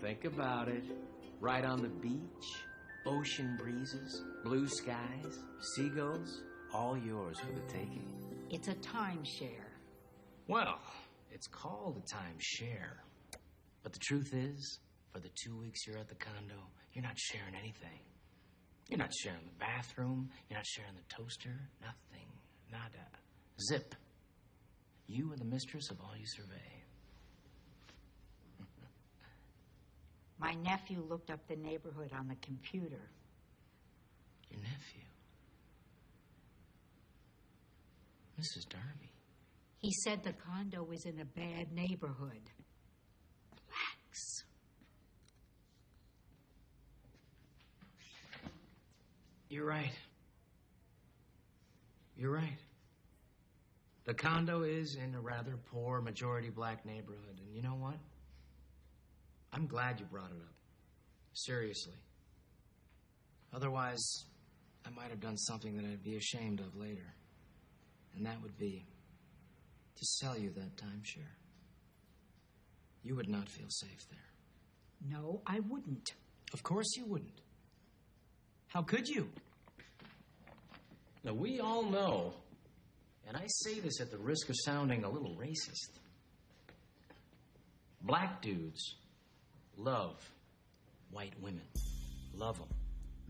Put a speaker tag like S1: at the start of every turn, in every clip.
S1: Think about it. Right on the beach, ocean breezes, blue skies, seagulls, all yours for the taking.
S2: It's a timeshare.
S1: Well, it's called a timeshare. But the truth is, for the 2 weeks you're at the condo, you're not sharing anything. You're not sharing the bathroom. You're not sharing the toaster. Nothing. Nada. Zip. You are the mistress of all you survey.
S2: My nephew looked up the neighborhood on the computer.
S1: Your nephew? Mrs. Darby.
S2: He said the condo was in a bad neighborhood. Relax.
S1: You're right. You're right. The condo is in a rather poor, majority black neighborhood. And you know what? I'm glad you brought it up. Seriously. Otherwise, I might have done something that I'd be ashamed of later. And that would be to sell you that timeshare. You would not feel safe there.
S2: No, I wouldn't.
S1: Of course you wouldn't. How could you? Now, we all know, and I say this at the risk of sounding a little racist, black dudes love white women. Love them.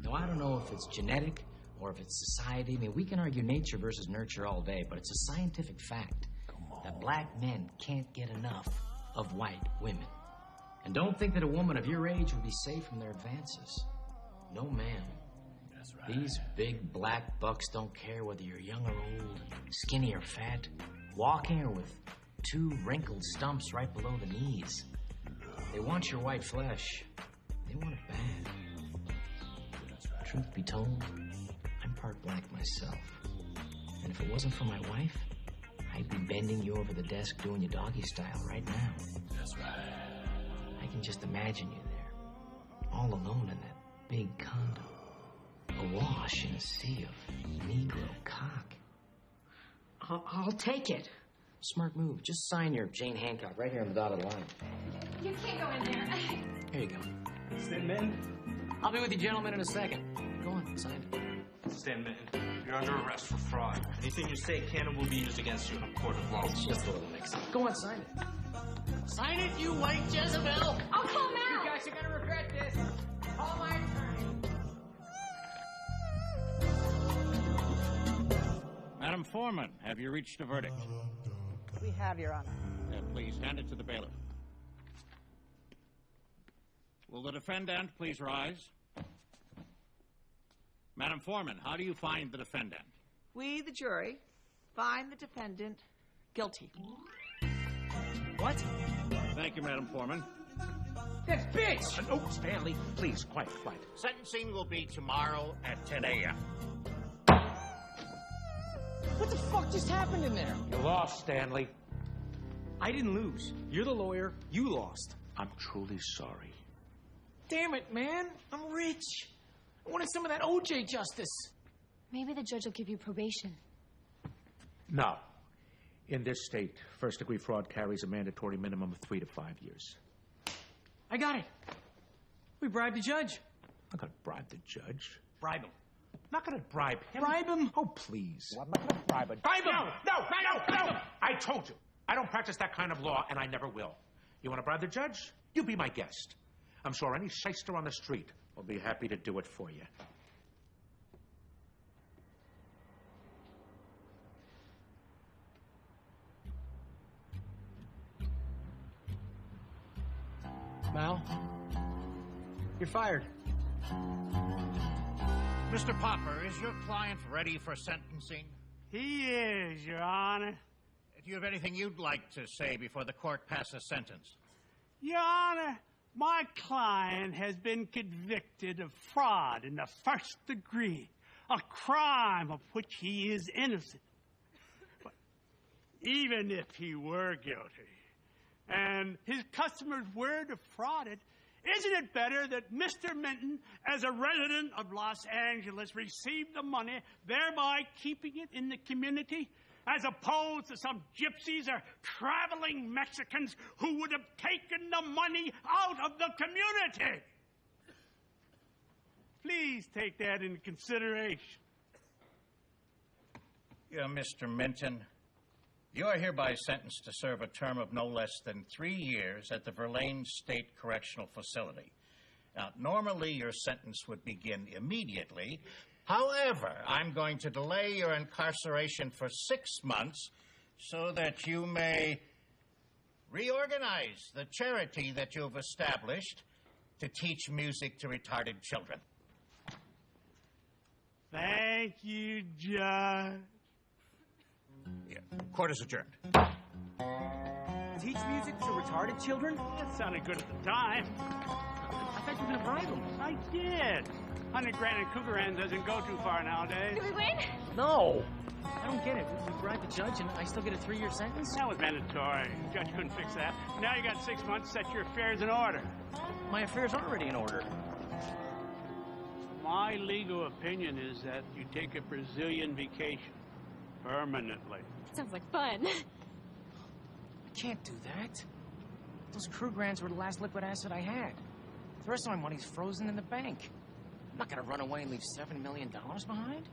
S1: Now, I don't know if it's genetic or if it's society. I mean, we can argue nature versus nurture all day, but it's a scientific fact that black men can't get enough of white women. And don't think that a woman of your age would be safe from their advances. No, ma'am.
S3: That's right.
S1: These big black bucks don't care whether you're young or old, skinny or fat, walking or with 2 wrinkled stumps right below the knees. They want your white flesh. They want it bad.
S3: That's right.
S1: Truth be told, I'm part black myself. And if it wasn't for my wife, I'd be bending you over the desk doing you doggy style right now.
S3: That's right.
S1: I can just imagine you there, all alone in that big condo, awash in a sea of Negro cock.
S2: I'll take it.
S1: Smart move. Just sign your Jane Hancock right here on the dotted line.
S4: You can't go in there.
S1: Here you go.
S3: Stand Minton.
S1: I'll be with you gentlemen in a second. Go on, sign it.
S5: Stan Minton, you're under arrest for fraud. Anything you say can and will be used against you in a court of law.
S1: It's just a little mix-up. Go on, sign it. Sign it, you white Jezebel!
S4: I'll call him out.
S1: You guys are gonna regret this. Call my attorney.
S6: Madam Foreman, have you reached a verdict?
S7: We have, Your Honor.
S6: Please hand it to the bailiff. Will the defendant please rise? Madam Foreman, how do you find the defendant?
S7: We, the jury, find the defendant guilty.
S1: What?
S6: Thank you, Madam Foreman.
S1: That bitch!
S6: Oh, Stanley, please, quiet. Sentencing will be tomorrow at 10 a.m.
S1: What the fuck just happened in there?
S6: You lost, Stanley.
S1: I didn't lose. You're the lawyer. You lost.
S6: I'm truly sorry.
S1: Damn it, man. I'm rich. I wanted some of that OJ justice.
S4: Maybe the judge will give you probation.
S6: No. In this state, first-degree fraud carries a mandatory minimum of 3 to 5 years.
S1: I got it. We bribed the judge.
S6: I'm not going to bribe the judge.
S1: Bribe him.
S6: I'm not going to bribe him.
S1: Bribe him?
S6: Oh, please. I'm not going to bribe him.
S1: Bribe him!
S6: No! I told you. I don't practice that kind of law, and I never will. You want to bribe the judge? You be my guest. I'm sure any shyster on the street will be happy to do it for you.
S1: Mal, you're fired.
S6: Mr. Popper, is your client ready for sentencing?
S8: He is, Your Honor.
S6: Do you have anything you'd like to say before the court passes sentence?
S8: Your Honor, my client has been convicted of fraud in the first degree, a crime of which he is innocent. But even if he were guilty, and his customers were defrauded, isn't it better that Mr. Minton, as a resident of Los Angeles, received the money, thereby keeping it in the community, as opposed to some gypsies or traveling Mexicans who would have taken the money out of the community. Please take that into consideration.
S9: Yeah, Mr. Minton, you are hereby sentenced to serve a term of no less than 3 years at the Verlaine State Correctional Facility. Now, normally your sentence would begin immediately. However, I'm going to delay your incarceration for 6 months so that you may reorganize the charity that you've established to teach music to retarded children.
S8: Thank you, Judge.
S9: Yeah. Court is adjourned.
S10: Teach music to retarded children?
S8: That sounded good at the time.
S10: I thought you were going to bribe them.
S8: I did. 100 grand in Cougarans doesn't go too far nowadays.
S4: Did we win?
S10: No. I don't get it. We bribed the judge and I still get a 3-year sentence?
S8: That was mandatory. Judge couldn't fix that. Now you got 6 months to set your affairs in order.
S10: My affairs are already in order.
S8: My legal opinion is that you take a Brazilian vacation. Permanently.
S4: Sounds like fun.
S10: I can't do that. Those crew grants were the last liquid asset I had. The rest of my money's frozen in the bank. I'm not gonna run away and leave $7 million behind.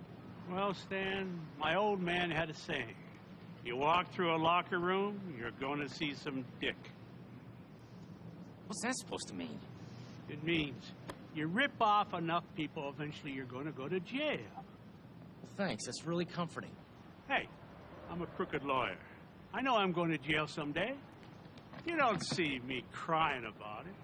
S8: Well, Stan, my old man had a saying. You walk through a locker room, you're going to see some dick.
S10: What's that supposed to mean?
S8: It means you rip off enough people, eventually you're going to go to jail.
S10: Well, thanks. That's really comforting.
S8: Hey, I'm a crooked lawyer. I know I'm going to jail someday. You don't see me crying about it.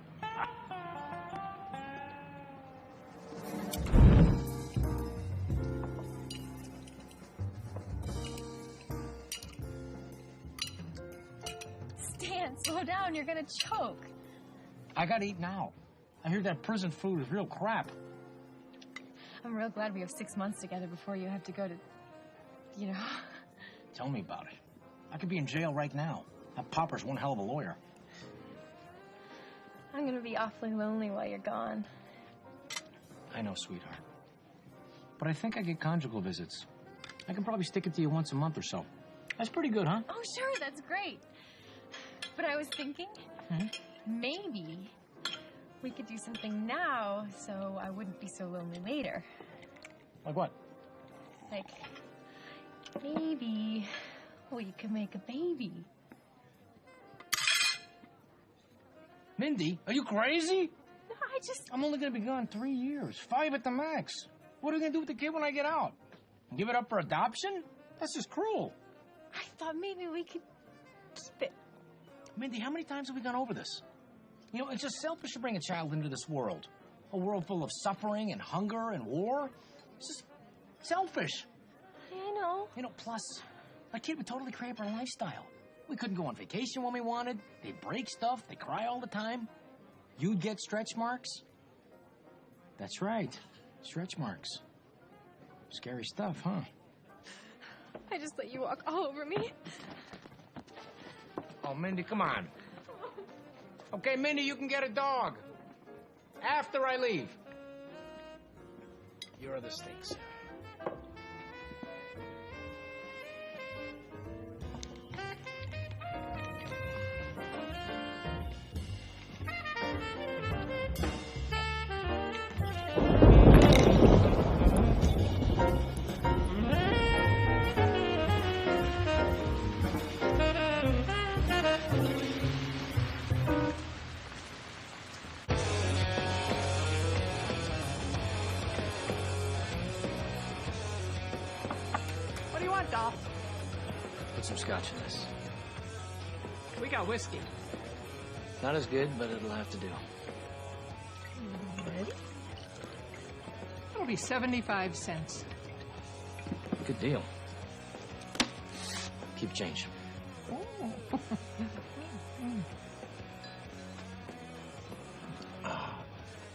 S4: Stan, slow down. You're gonna choke.
S10: I gotta eat now. I hear that prison food is real crap.
S4: I'm real glad we have 6 months together before you have to go to, you know.
S10: Tell me about it. I could be in jail right now. That Popper's one hell of a lawyer.
S4: I'm gonna be awfully lonely while you're gone.
S10: I know, sweetheart. But I think I get conjugal visits. I can probably stick it to you once a month or so. That's pretty good, huh?
S4: Oh, sure, that's great. But I was thinking, maybe we could do something now so I wouldn't be so lonely later.
S10: Like what?
S4: Like, maybe we could make a baby.
S10: Mindy, are you crazy?
S4: No,
S10: I'm only gonna be gone 3 years, 5 at the max. What are we gonna do with the kid when I get out? Give it up for adoption? That's just cruel.
S4: I thought maybe we could keep it.
S10: Mindy, how many times have we gone over this? You know, it's just selfish to bring a child into this world. A world full of suffering and hunger and war. It's just selfish.
S4: I know.
S10: You know, plus, my kid would totally crave our lifestyle. We couldn't go on vacation when we wanted. They'd break stuff. They cry all the time. You'd get stretch marks. That's right. Stretch marks. Scary stuff, huh?
S4: I just let you walk all over me.
S1: Oh, Mindy, come on. Okay, Mindy, you can get a dog. After I leave.
S10: Here are the stakes.
S7: What do you want, doll?
S10: Put some scotch in this.
S7: We got whiskey.
S10: Not as good, but it'll have to do.
S7: It'll be 75 cents.
S10: Good deal. Keep change.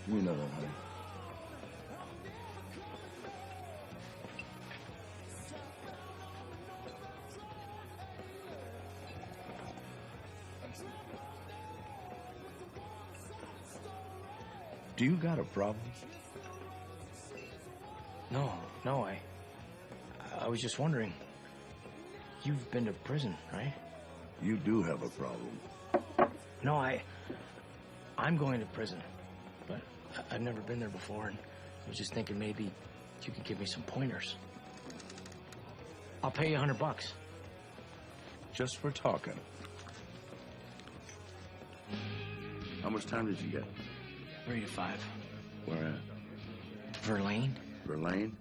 S3: You know that, honey. Do you got a problem?
S10: No, I was just wondering. You've been to prison, right?
S3: You do have a problem.
S10: No, I'm going to prison. But I've never been there before, and I was just thinking maybe you could give me some pointers. I'll pay you $100.
S3: Just for talking. How much time did you get?
S10: 3 to 5.
S3: Where at?
S10: Verlaine?
S3: Verlaine?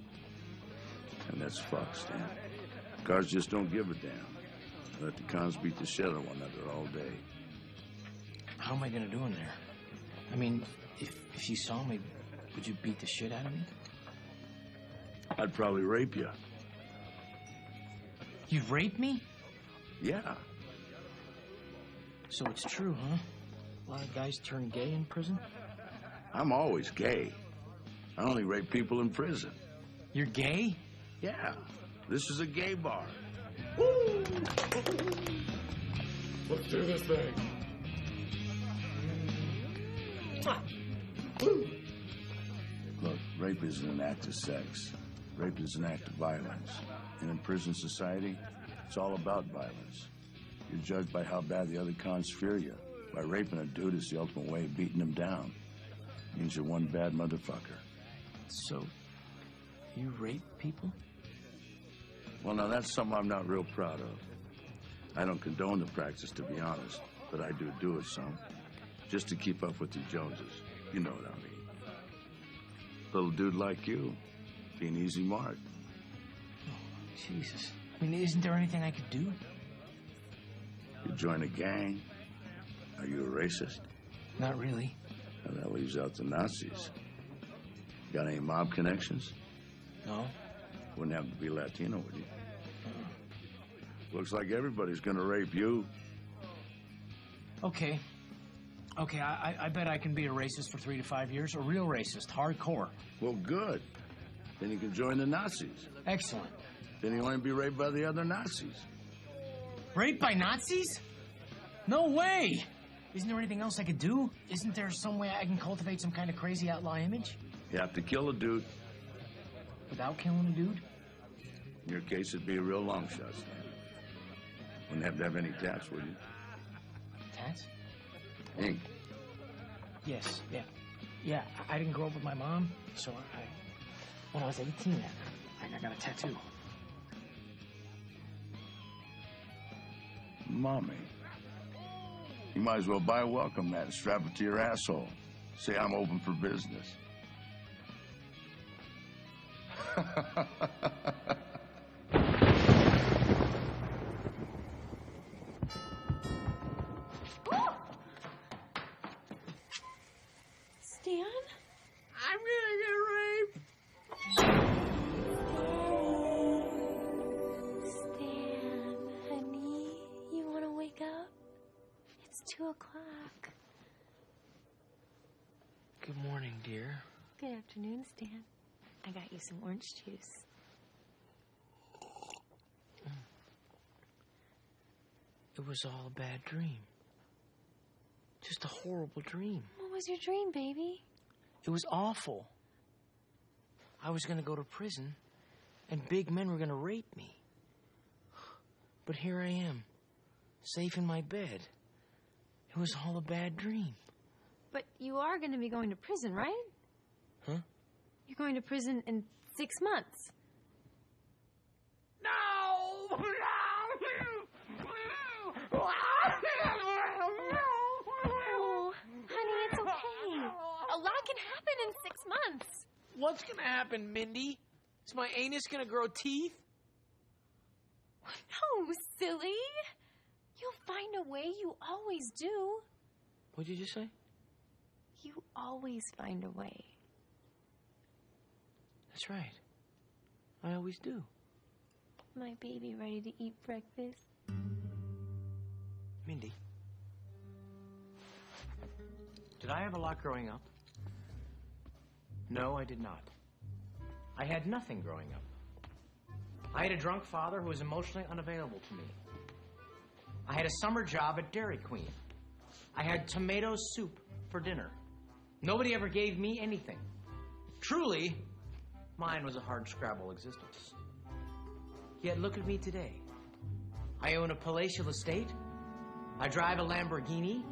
S3: And that's fucked, Stan. Cars just don't give a damn. Let the cons beat the shit out of one another all day.
S10: How am I gonna do in there? I mean, if you saw me, would you beat the shit out of me?
S3: I'd probably rape you.
S10: You've raped me?
S3: Yeah.
S10: So it's true, huh? A lot of guys turn gay in prison?
S3: I'm always gay. I only rape people in prison.
S10: You're gay?
S3: Yeah. This is a gay bar.
S11: Let's do this thing.
S3: Look, rape isn't an act of sex. Rape is an act of violence. And in prison society, it's all about violence. You're judged by how bad the other cons fear you. By raping a dude is the ultimate way of beating him down. Means you're one bad motherfucker.
S10: So, you rape people?
S3: Well, now that's something I'm not real proud of. I don't condone the practice, to be honest, but I do it some. Just to keep up with the Joneses. You know what I mean. Little dude like you, be an easy mark.
S10: Oh, Jesus. I mean, isn't there anything I could do?
S3: You join a gang. Are you a racist?
S10: Not really.
S3: Well, that leaves out the Nazis. Got any mob connections?
S10: No.
S3: Wouldn't have to be Latino, would you? Looks like everybody's gonna rape you.
S10: Okay. Okay, I bet I can be a racist for 3 to 5 years. A real racist, hardcore.
S3: Well, good. Then you can join the Nazis.
S10: Excellent.
S3: Then you won't be raped by the other Nazis.
S10: Raped by Nazis? No way! Isn't there anything else I could do? Isn't there some way I can cultivate some kind of crazy outlaw image?
S3: You have to kill a dude.
S10: Without killing a dude?
S3: In your case, it'd be a real long shot, Stan. Wouldn't have to have any tats, would you?
S10: Tats?
S3: Ink.
S10: Yes, yeah. Yeah, I didn't grow up with my mom, so when I was 18, I got a tattoo.
S3: Mommy. You might as well buy a welcome mat and strap it to your asshole. Say I'm open for business.
S4: Stan?
S10: I'm gonna get raped.
S4: Stan, honey, you want to wake up? It's 2 o'clock.
S10: Good morning, dear.
S4: Good afternoon, Stan. I got you some orange juice.
S10: It was all a bad dream. Just a horrible dream.
S4: What was your dream, baby?
S10: It was awful. I was going to go to prison, and big men were going to rape me. But here I am, safe in my bed. It was all a bad dream.
S4: But you are going to be going to prison, right?
S10: Huh?
S4: You're going to prison in 6 months.
S10: No!
S4: Oh, honey, it's okay. A lot can happen in 6 months.
S10: What's going to happen, Mindy? Is my anus going to grow teeth?
S4: No, silly. You'll find a way. You always do.
S10: What'd you just say?
S4: You always find a way.
S10: That's right. I always do.
S4: My baby ready to eat breakfast?
S10: Mindy, did I have a lot growing up? No, I did not. I had nothing growing up. I had a drunk father who was emotionally unavailable to me. I had a summer job at Dairy Queen. I had tomato soup for dinner. Nobody ever gave me anything. Truly, mine was a hard-scrabble existence. Yet look at me today.
S1: I own a palatial estate. I drive a Lamborghini.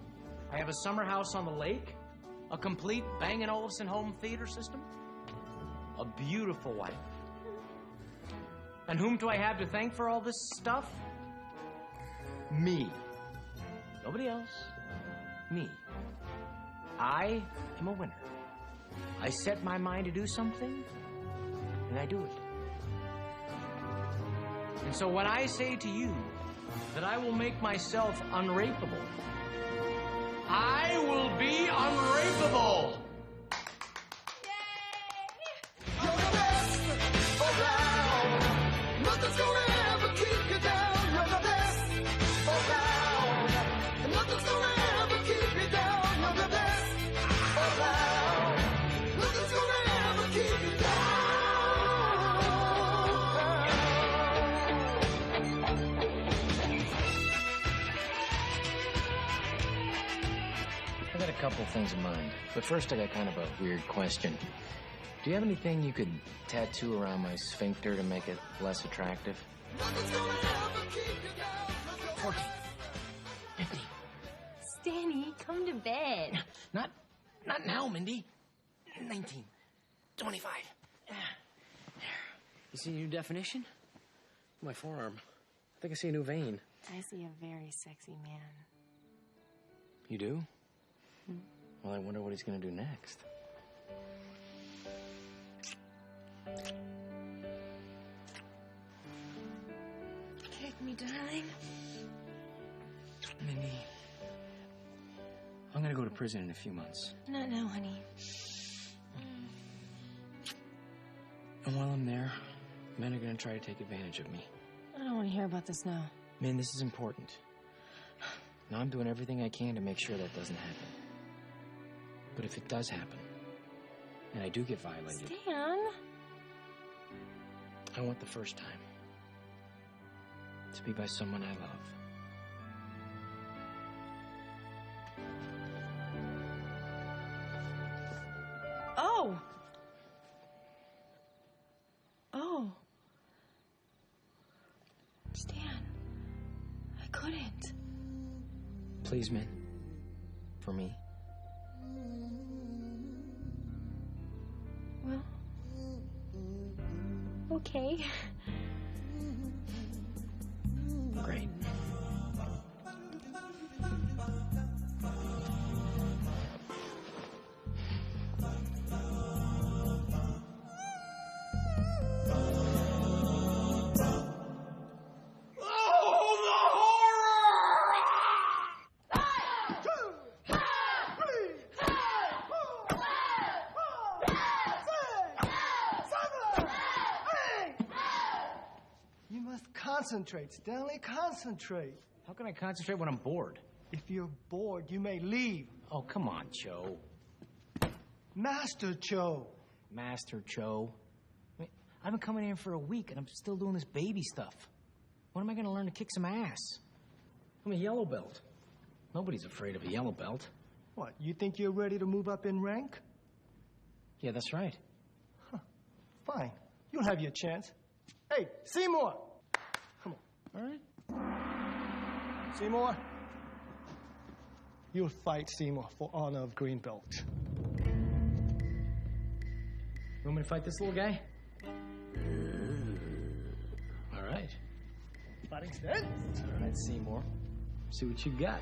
S1: I have a summer house on the lake. A complete Bang & Olufsen home theater system. A beautiful wife. And whom do I have to thank for all this stuff? Me. Nobody else. Me. I am a winner. I set my mind to do something, and I do it. And so when I say to you that I will make myself unrapeable, I will be unrapeable!
S12: Nothing's gonna ever keep you down. You're the best around. Nothing's gonna ever keep you down. You're the best around. Nothing's gonna ever keep you
S1: I got a couple things in mind, but first I got kind of a weird question. Do you have anything you could tattoo around my sphincter to make it less attractive?
S10: Mindy.
S4: Stanny, come to bed.
S10: Not now, Mindy. 19. 25. You see a new definition? My forearm. I think I see a new vein.
S4: I see a very sexy man.
S10: You do? Well, I wonder what he's gonna do next.
S4: Take me, darling.
S10: Mindy, I'm gonna go to prison in a few months.
S4: Not now, honey.
S10: And while I'm there, men are gonna try to take advantage of me.
S4: I don't want to hear about this now.
S10: Man, this is important. Now I'm doing everything I can to make sure that doesn't happen. But if it does happen, and I do get violated,
S4: Stan!
S10: I want the first time to be by someone I love.
S4: Oh! Oh. Stan, I couldn't.
S10: Please, man. For me.
S4: Well, okay.
S10: Great.
S13: Concentrate, Stanley, concentrate.
S1: How can I concentrate when I'm bored?
S13: If you're bored, you may leave.
S1: Oh, come on, Cho.
S13: Master Cho.
S1: Master Cho. I mean, I've been coming here for a week, and I'm still doing this baby stuff. When am I going to learn to kick some ass? I'm a yellow belt. Nobody's afraid of a yellow belt.
S13: What, you think you're ready to move up in rank?
S1: Yeah, that's right.
S13: Huh. Fine. You'll have your chance. Hey, Seymour! Come on.
S1: All right.
S13: Seymour? You'll fight Seymour for honor of green belt.
S1: You want me to fight this little guy? All right.
S13: Fighting stance?
S1: All right, Seymour. See what you got.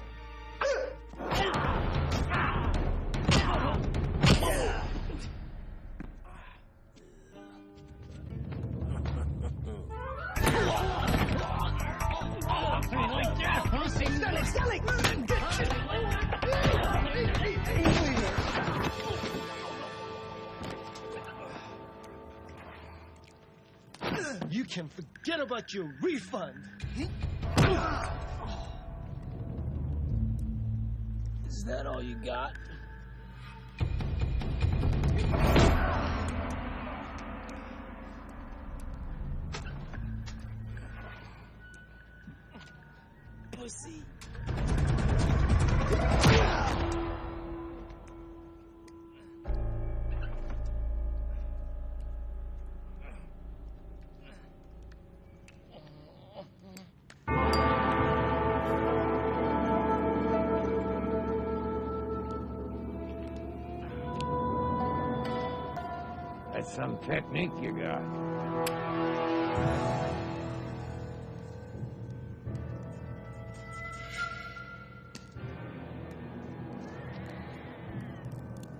S13: You can forget about your refund.
S10: Is that all you got? Pussy.
S14: That's some technique you got.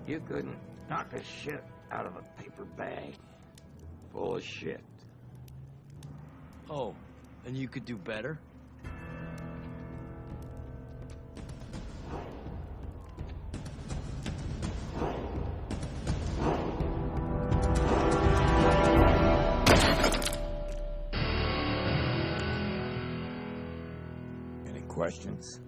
S14: You couldn't knock a shit out of a paper bag full of shit.
S10: Oh, and you could do better?
S14: Any questions?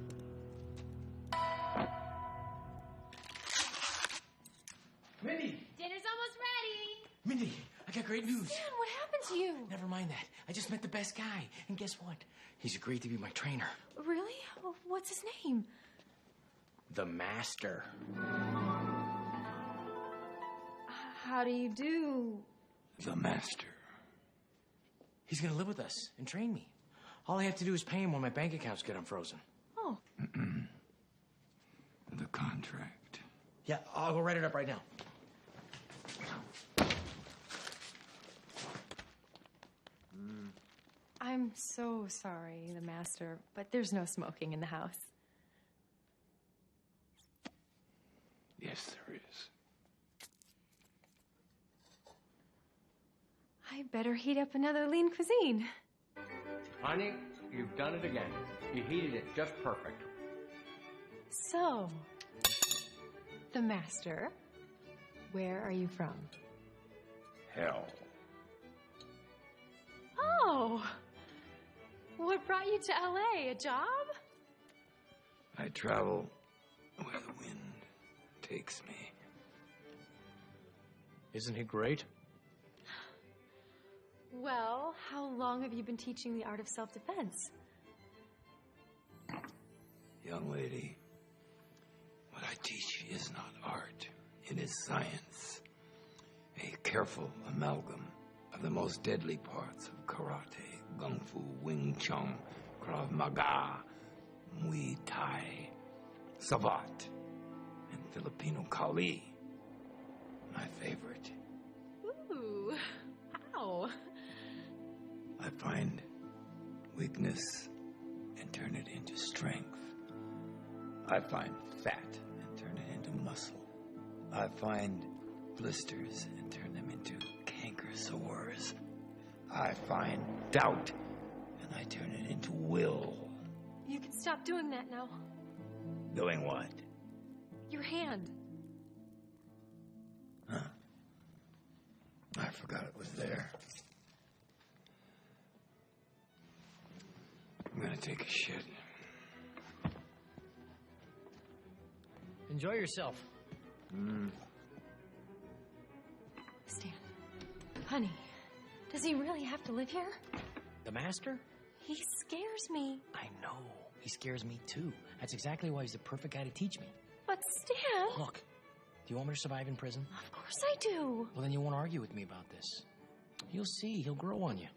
S10: Mindy!
S4: Dinner's almost ready.
S10: Mindy, I got great news.
S4: Stan, what happened to you?
S10: Never mind that. I just met the best guy. And guess what? He's agreed to be my trainer.
S4: Really? What's his name?
S10: The Master.
S4: How do you do?
S14: The Master.
S10: He's gonna live with us and train me. All I have to do is pay him when my bank accounts get unfrozen.
S4: Oh.
S14: The contract.
S10: Yeah, I'll go write it up right now.
S4: I'm so sorry, the master, but there's no smoking in the house.
S14: Yes, there is.
S4: I better heat up another lean cuisine.
S5: Honey, you've done it again. You heated it just perfect.
S4: So, the master, where are you from?
S14: Hell.
S4: Oh, what brought you to LA? A job?
S14: I travel where the wind takes me.
S10: Isn't he great?
S4: Well, how long have you been teaching the art of self-defense?
S14: Young lady, what I teach is not art. It is science. A careful amalgam of the most deadly parts of karate, kung fu, wing chun, krav maga, muay thai, savat, and Filipino kali. My favorite.
S4: Ooh, how?
S14: I find weakness and turn it into strength. I find fat and turn it into muscle. I find blisters and turn them into canker sores. I find doubt and I turn it into will.
S4: You can stop doing that now.
S14: Doing what?
S4: Your hand.
S14: Huh? I forgot it was there. I'm gonna take a shit.
S10: Enjoy yourself.
S4: Stan, honey, does he really have to live here?
S10: The Master?
S4: He scares me.
S10: I know. He scares me too. That's exactly why he's the perfect guy to teach me.
S4: But Stan...
S10: Look, do you want me to survive in prison?
S4: Of course I do.
S10: Well, then you won't argue with me about this. You'll see. He'll grow on you.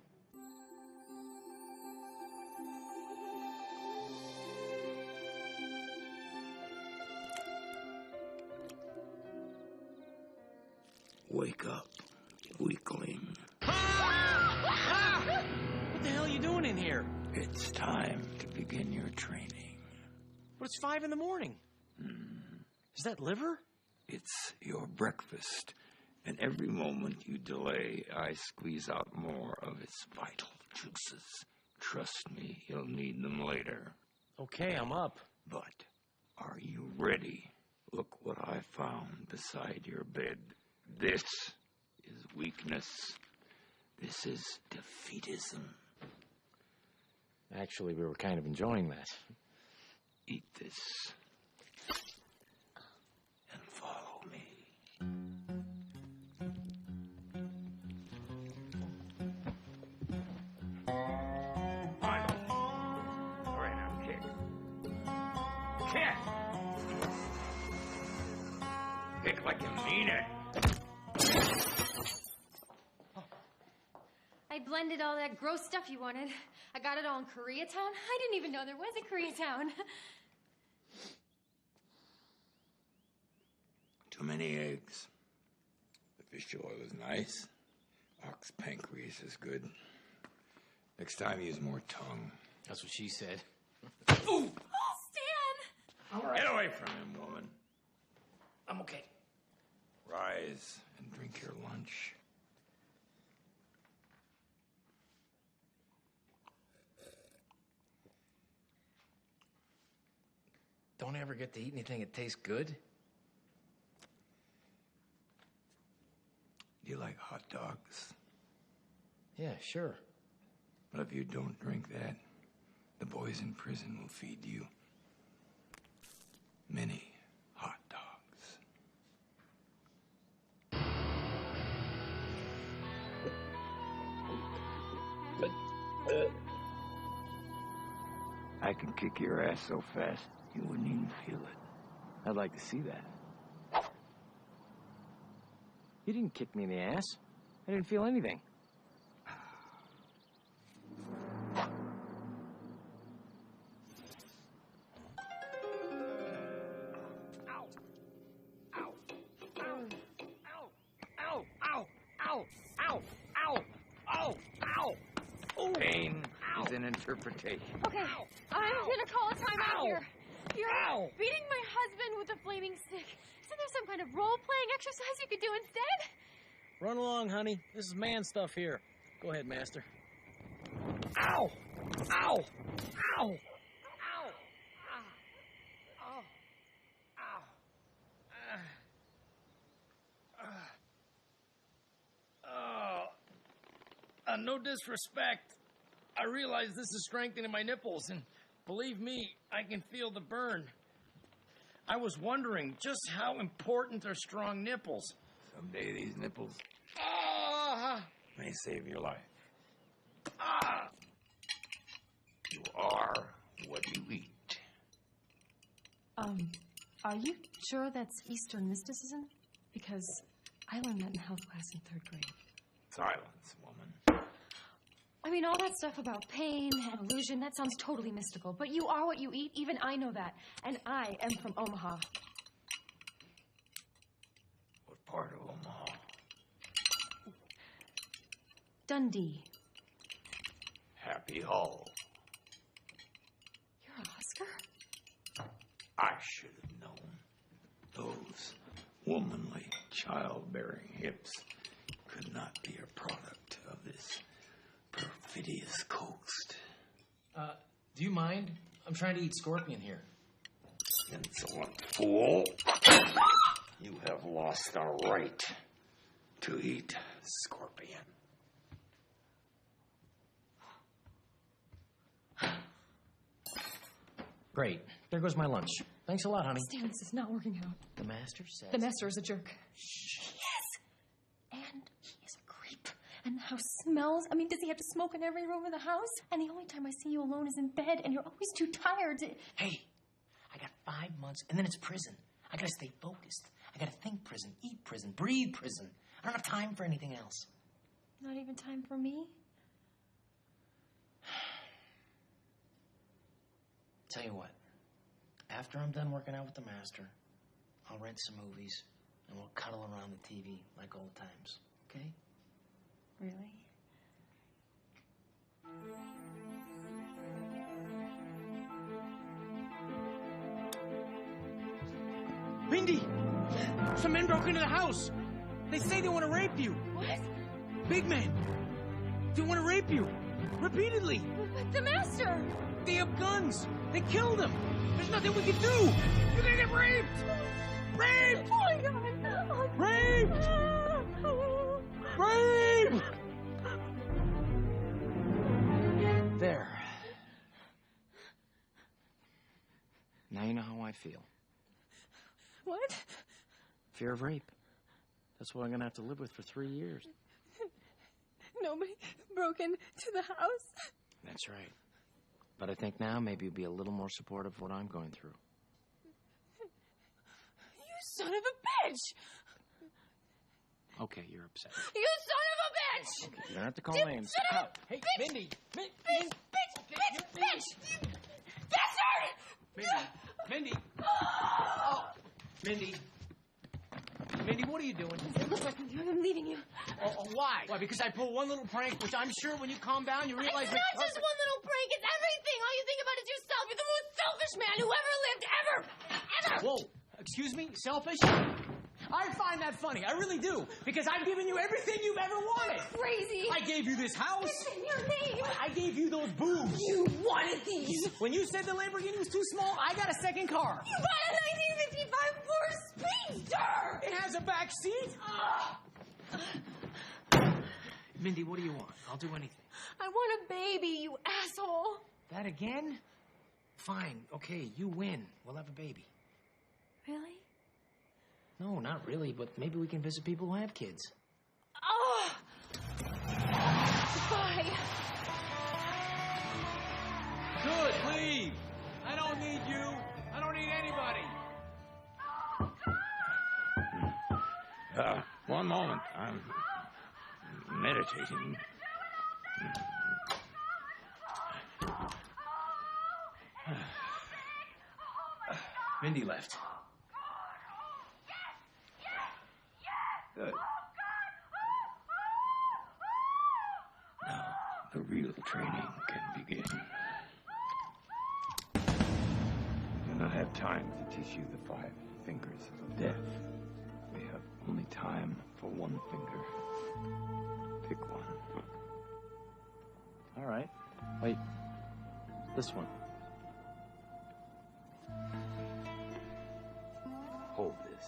S14: Wake up, weakling.
S10: What the hell are you doing in here?
S14: It's time to begin your training.
S10: But it's 5 in the morning. Is that liver?
S14: It's your breakfast. And every moment you delay, I squeeze out more of its vital juices. Trust me, you'll need them later.
S10: Okay, I'm up.
S14: But are you ready? Look what I found beside your bed. This is weakness. This is defeatism.
S10: Actually, we were kind of enjoying that.
S14: Eat this and follow me. All right, now, kick. Kick! Kick like you mean it.
S4: I blended all that gross stuff you wanted. I got it all in Koreatown. I didn't even know there was a Koreatown.
S14: Too many eggs. The Fish oil is nice. Ox pancreas is good. Next time, use more tongue.
S10: That's what she said.
S4: Ooh! Oh, Stan!
S10: All right.
S14: Get away from him, woman.
S10: I'm okay.
S14: Rise and drink your lunch.
S10: Don't ever get to eat anything that tastes good?
S14: Do you like hot dogs?
S10: Yeah, sure.
S14: But if you don't drink that, the boys in prison will feed you many hot dogs. I can kick your ass so fast, you wouldn't even feel it.
S10: I'd like to see that. You didn't kick me in the ass. I didn't feel anything.
S14: Pain is an interpretation.
S4: Okay, I'm gonna call a timeout here. You're beating my husband with a flaming stick. Isn't there some kind of role-playing exercise you could do instead?
S10: Run along, honey. This is man stuff here. Go ahead, master. Ow! Ow! Ow! Ow! Ow! Ow! Ow! No disrespect. I realize this is strengthening my nipples, and believe me, I can feel the burn. I was wondering just how important are strong nipples.
S14: Someday these nipples may save your life. You are what you eat.
S4: Are you sure that's Eastern mysticism? Because I learned that in health class in 3rd grade.
S14: Silence, woman.
S4: I mean, all that stuff about pain and illusion, that sounds totally mystical. But you are what you eat, even I know that. And I am from Omaha.
S14: What part of Omaha?
S4: Dundee.
S14: Happy Hall.
S4: You're a Husker?
S14: I should have known. Those womanly, childbearing hips could not be a product of this perfidious coast.
S10: Do you mind? I'm trying to eat scorpion here.
S14: Insolent fool. You have lost the right to eat scorpion.
S10: Great. There goes my lunch. Thanks a lot, honey.
S4: Stan, this is not working out.
S10: The master says...
S4: The master is a jerk. Yes. And he is a creep. And the house smells. I mean, does he have to smoke in every room of the house? And the only time I see you alone is in bed, and you're always too tired to...
S10: Hey, I got 5 months, and then it's prison. I gotta stay focused. I gotta think prison, eat prison, breathe prison. I don't have time for anything else.
S4: Not even time for me?
S10: Tell you what, after I'm done working out with the master, I'll rent some movies, and we'll cuddle around the TV like old times, okay?
S4: Really?
S10: Mindy! Some men broke into the house. They say they want to rape you.
S4: What?
S10: Big men. They want to rape you. Repeatedly.
S4: But the master!
S10: They have guns. They killed him. There's nothing we can do. You're gonna get raped. Raped!
S4: Oh my God!
S10: Raped! Rape! There. Now you know how I feel.
S4: What?
S10: Fear of rape. That's what I'm gonna have to live with for 3 years.
S4: Nobody broke into the house?
S10: That's right. But I think now maybe you'll be a little more supportive of what I'm going through.
S4: You son of a bitch!
S10: Okay, you're upset.
S4: You son of a bitch!
S10: Okay, you don't have to call names.
S4: Shut up!
S10: Hey,
S4: Bitch!
S10: Mindy!
S4: Bitch! Bastard!
S10: Mindy! Mindy! Oh! Mindy! Mindy, what are you doing?
S4: Look what I'm doing. I'm leaving you.
S10: Oh, why? Why? Because I pulled one little prank, which I'm sure when you calm down, you realize...
S4: It's not just one little prank. It's everything. All you think about is yourself. You're the most selfish man who ever lived, ever.
S10: Whoa. Excuse me? Selfish? I find that funny. I really do. Because I've given you everything you've ever wanted.
S4: Crazy.
S10: I gave you this house.
S4: It's in your name.
S10: I gave you those boobs.
S4: You wanted these.
S10: When you said the Lamborghini was too small, I got a second car.
S4: You bought a 1955 Ford Speedster.
S10: It has a back seat. Mindy, what do you want? I'll do anything.
S4: I want a baby, you asshole.
S10: That again? Fine. Okay, you win. We'll have a baby.
S4: Really?
S10: No, not really, but maybe we can visit people who have kids.
S4: Oh! Bye.
S10: Good, leave. I don't need you. I don't need anybody.
S14: One moment. I'm meditating.
S10: Mindy left.
S14: Good. Now, the real training can begin. I do not have time to teach you the 5 fingers of death. We have only time for one finger. Pick one.
S10: All right. Wait. This one.
S14: Hold this.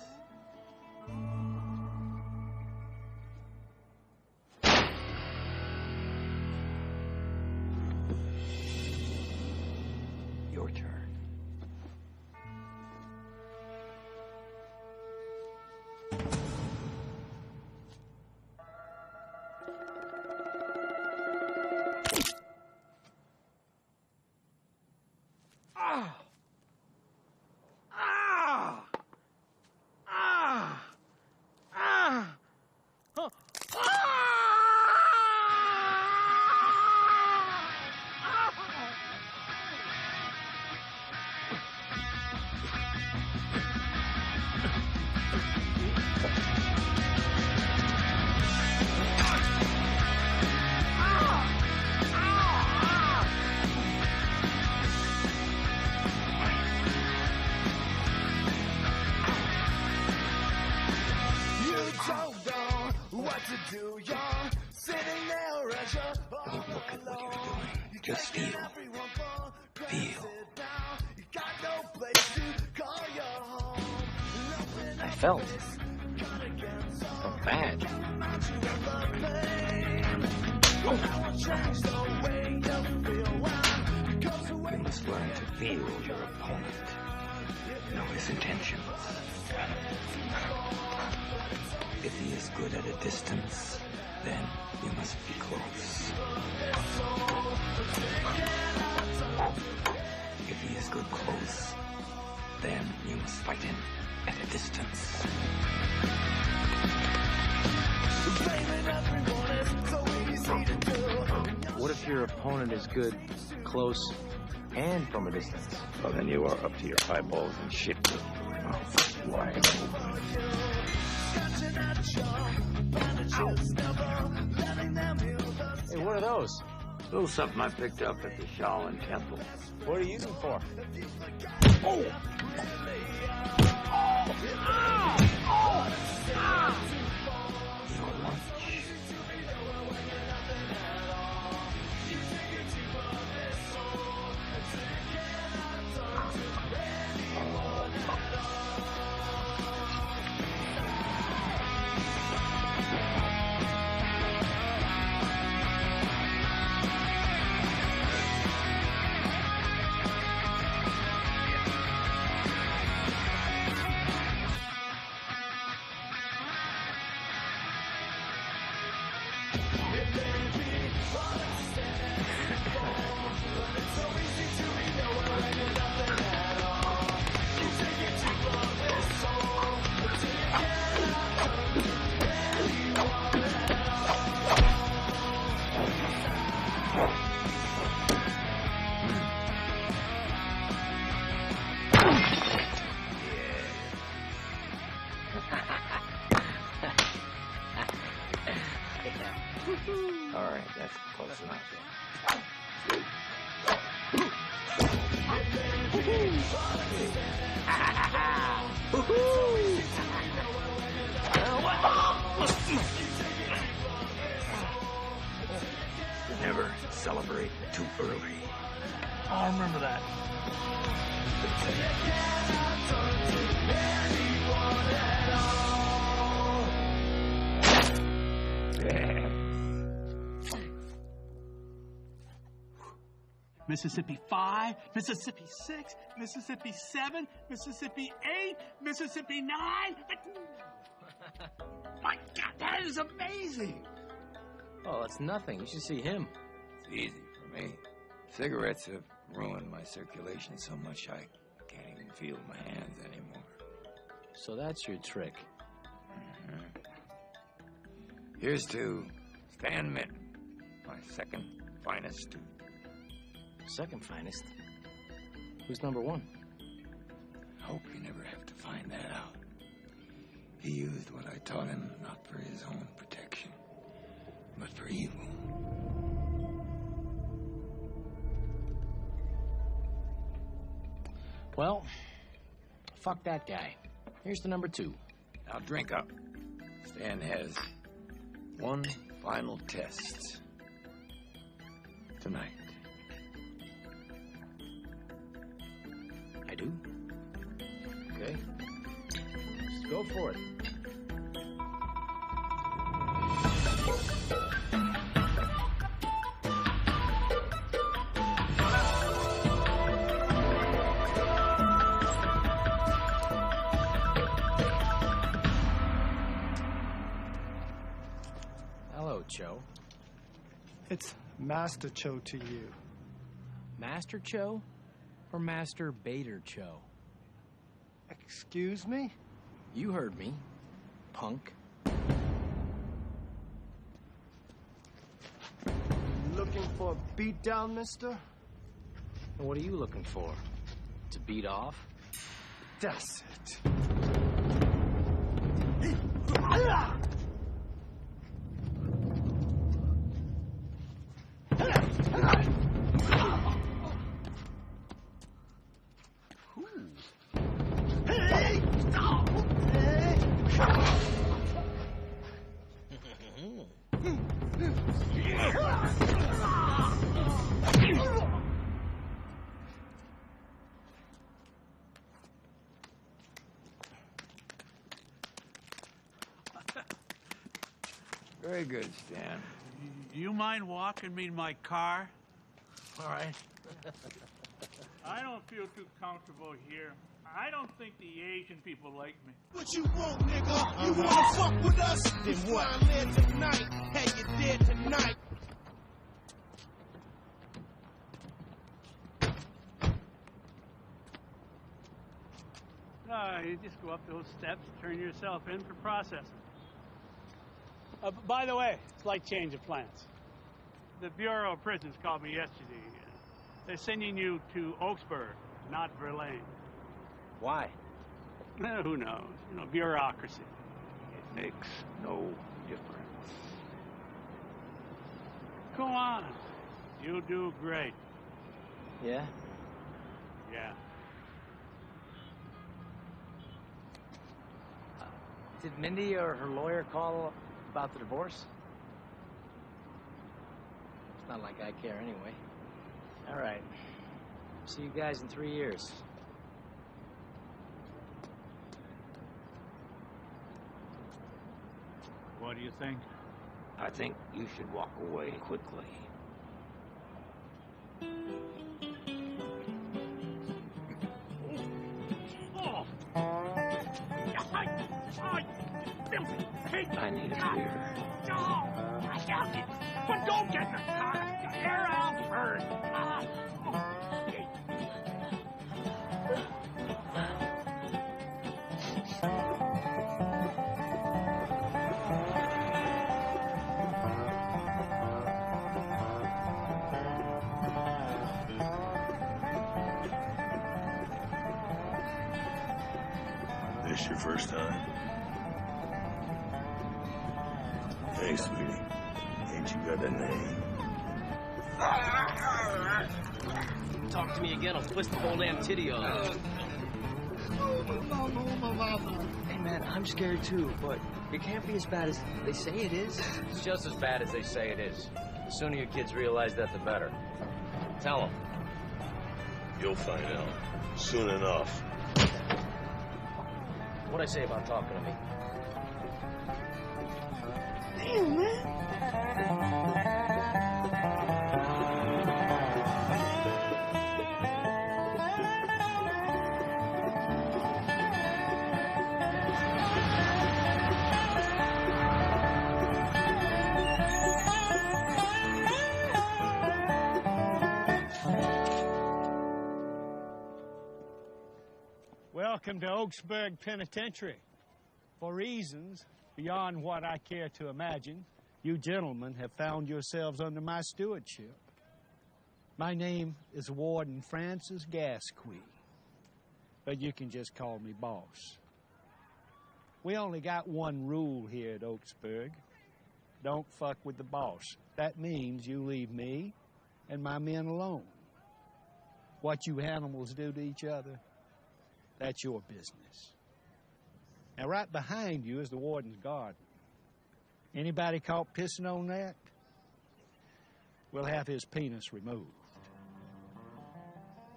S14: Your turn. Just feel. Feel.
S10: I felt bad.
S14: You must learn to feel your opponent. Know his intentions. If he is good at a distance, then you must be close. If he is good close, then you must fight him at a distance.
S10: What if your opponent is good close and from a distance?
S14: Well, then you are up to your eyeballs in shit. Wide open.
S10: Hey, what are those?
S14: A little something I picked up at the Shaolin Temple.
S10: What are you using for?
S14: Oh! Your lunch. All right, that's close enough. Never celebrate too early.
S8: I remember that. Mississippi 5, Mississippi 6, Mississippi 7, Mississippi 8, Mississippi 9.
S10: My God, that is amazing. Oh, that's nothing. You should see him.
S14: It's easy for me. Cigarettes have ruined my circulation so much I can't even feel my hands anymore.
S10: So that's your trick.
S14: Here's to Stan Minton, my second finest.
S10: Second finest? Who's number one?
S14: Hope you never have to find that out. He used what I taught him not for his own protection, but for evil.
S10: Well, fuck that guy. Here's the number 2.
S14: Now drink up. Stan has one final test tonight.
S10: I do? Okay. Let's go for it. Hello, Cho.
S13: It's Master Cho to you.
S10: Master Cho or Master Bader Cho?
S13: Excuse me?
S10: You heard me, punk.
S13: Looking for a beatdown, mister?
S10: And what are you looking for? To beat off?
S13: That's it.
S14: Very good, Stan.
S8: You mind walking me to my car?
S10: All right.
S8: I don't feel too comfortable here. I don't think the Asian people like me.
S12: What you want, nigga? You wanna fuck with us? Then what? I'm here tonight. Hey, you dead tonight.
S8: You just go up those steps, turn yourself in for processing. By the way, slight change of plans. The Bureau of Prisons called me yesterday. They're sending you to Oaksburg, not Verlaine.
S10: Why?
S8: Who knows? You know, bureaucracy.
S14: It makes no difference.
S8: Go on. You'll do great.
S10: Yeah?
S8: Yeah.
S10: Did Mindy or her lawyer call about the divorce? It's not like I care anyway. All right. See you guys in 3 years.
S8: What do you think?
S14: I think you should walk away quickly. I need a beer.
S8: But don't get in the car. Air out first.
S3: This your first time? Hey, sweetie. Hey, it you got a name?
S10: Talk to me again, I'll twist the whole damn titty off. Hey, man, I'm scared too, but it can't be as bad as they say it is.
S1: It's just as bad as they say it is. The sooner you kids realize that, the better. Tell them.
S3: You'll find out soon enough.
S1: What'd I say about talking to me?
S12: Damn, man.
S8: Welcome to Oaksburg Penitentiary. For reasons beyond what I care to imagine, you gentlemen have found yourselves under my stewardship. My name is Warden Francis Gasquet, but you can just call me boss. We only got one rule here at Oaksburg. Don't fuck with the boss. That means you leave me and my men alone. What you animals do to each other, that's your business. Now, right behind you is the warden's garden. Anybody caught pissing on that, we'll have his penis removed.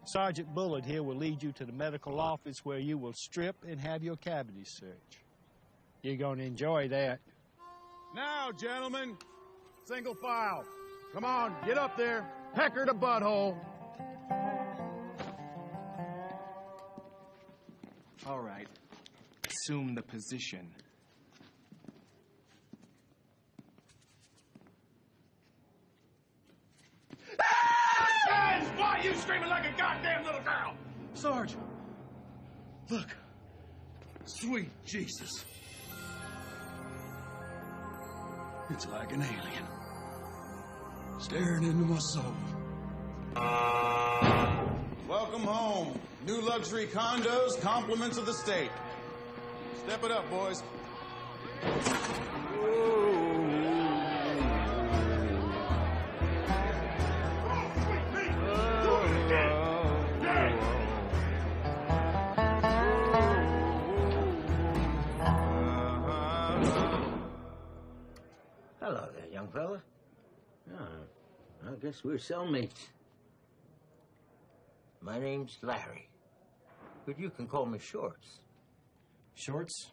S8: Sergeant Bullard here will lead you to the medical office where you will strip and have your cavity searched. You're going to enjoy that.
S15: Now, gentlemen, single file. Come on, get up there. Pecker to butthole.
S16: All right. Assume the position.
S15: Guys, why are you screaming like a goddamn little girl?
S17: Sarge, look. Sweet Jesus. It's like an alien. Staring into my soul.
S15: Welcome home. New luxury condos, compliments of the state. Step it up, boys.
S18: Hello there, young fella. I guess we're cellmates. My name's Larry, but you can call me Shorts.
S10: Shorts,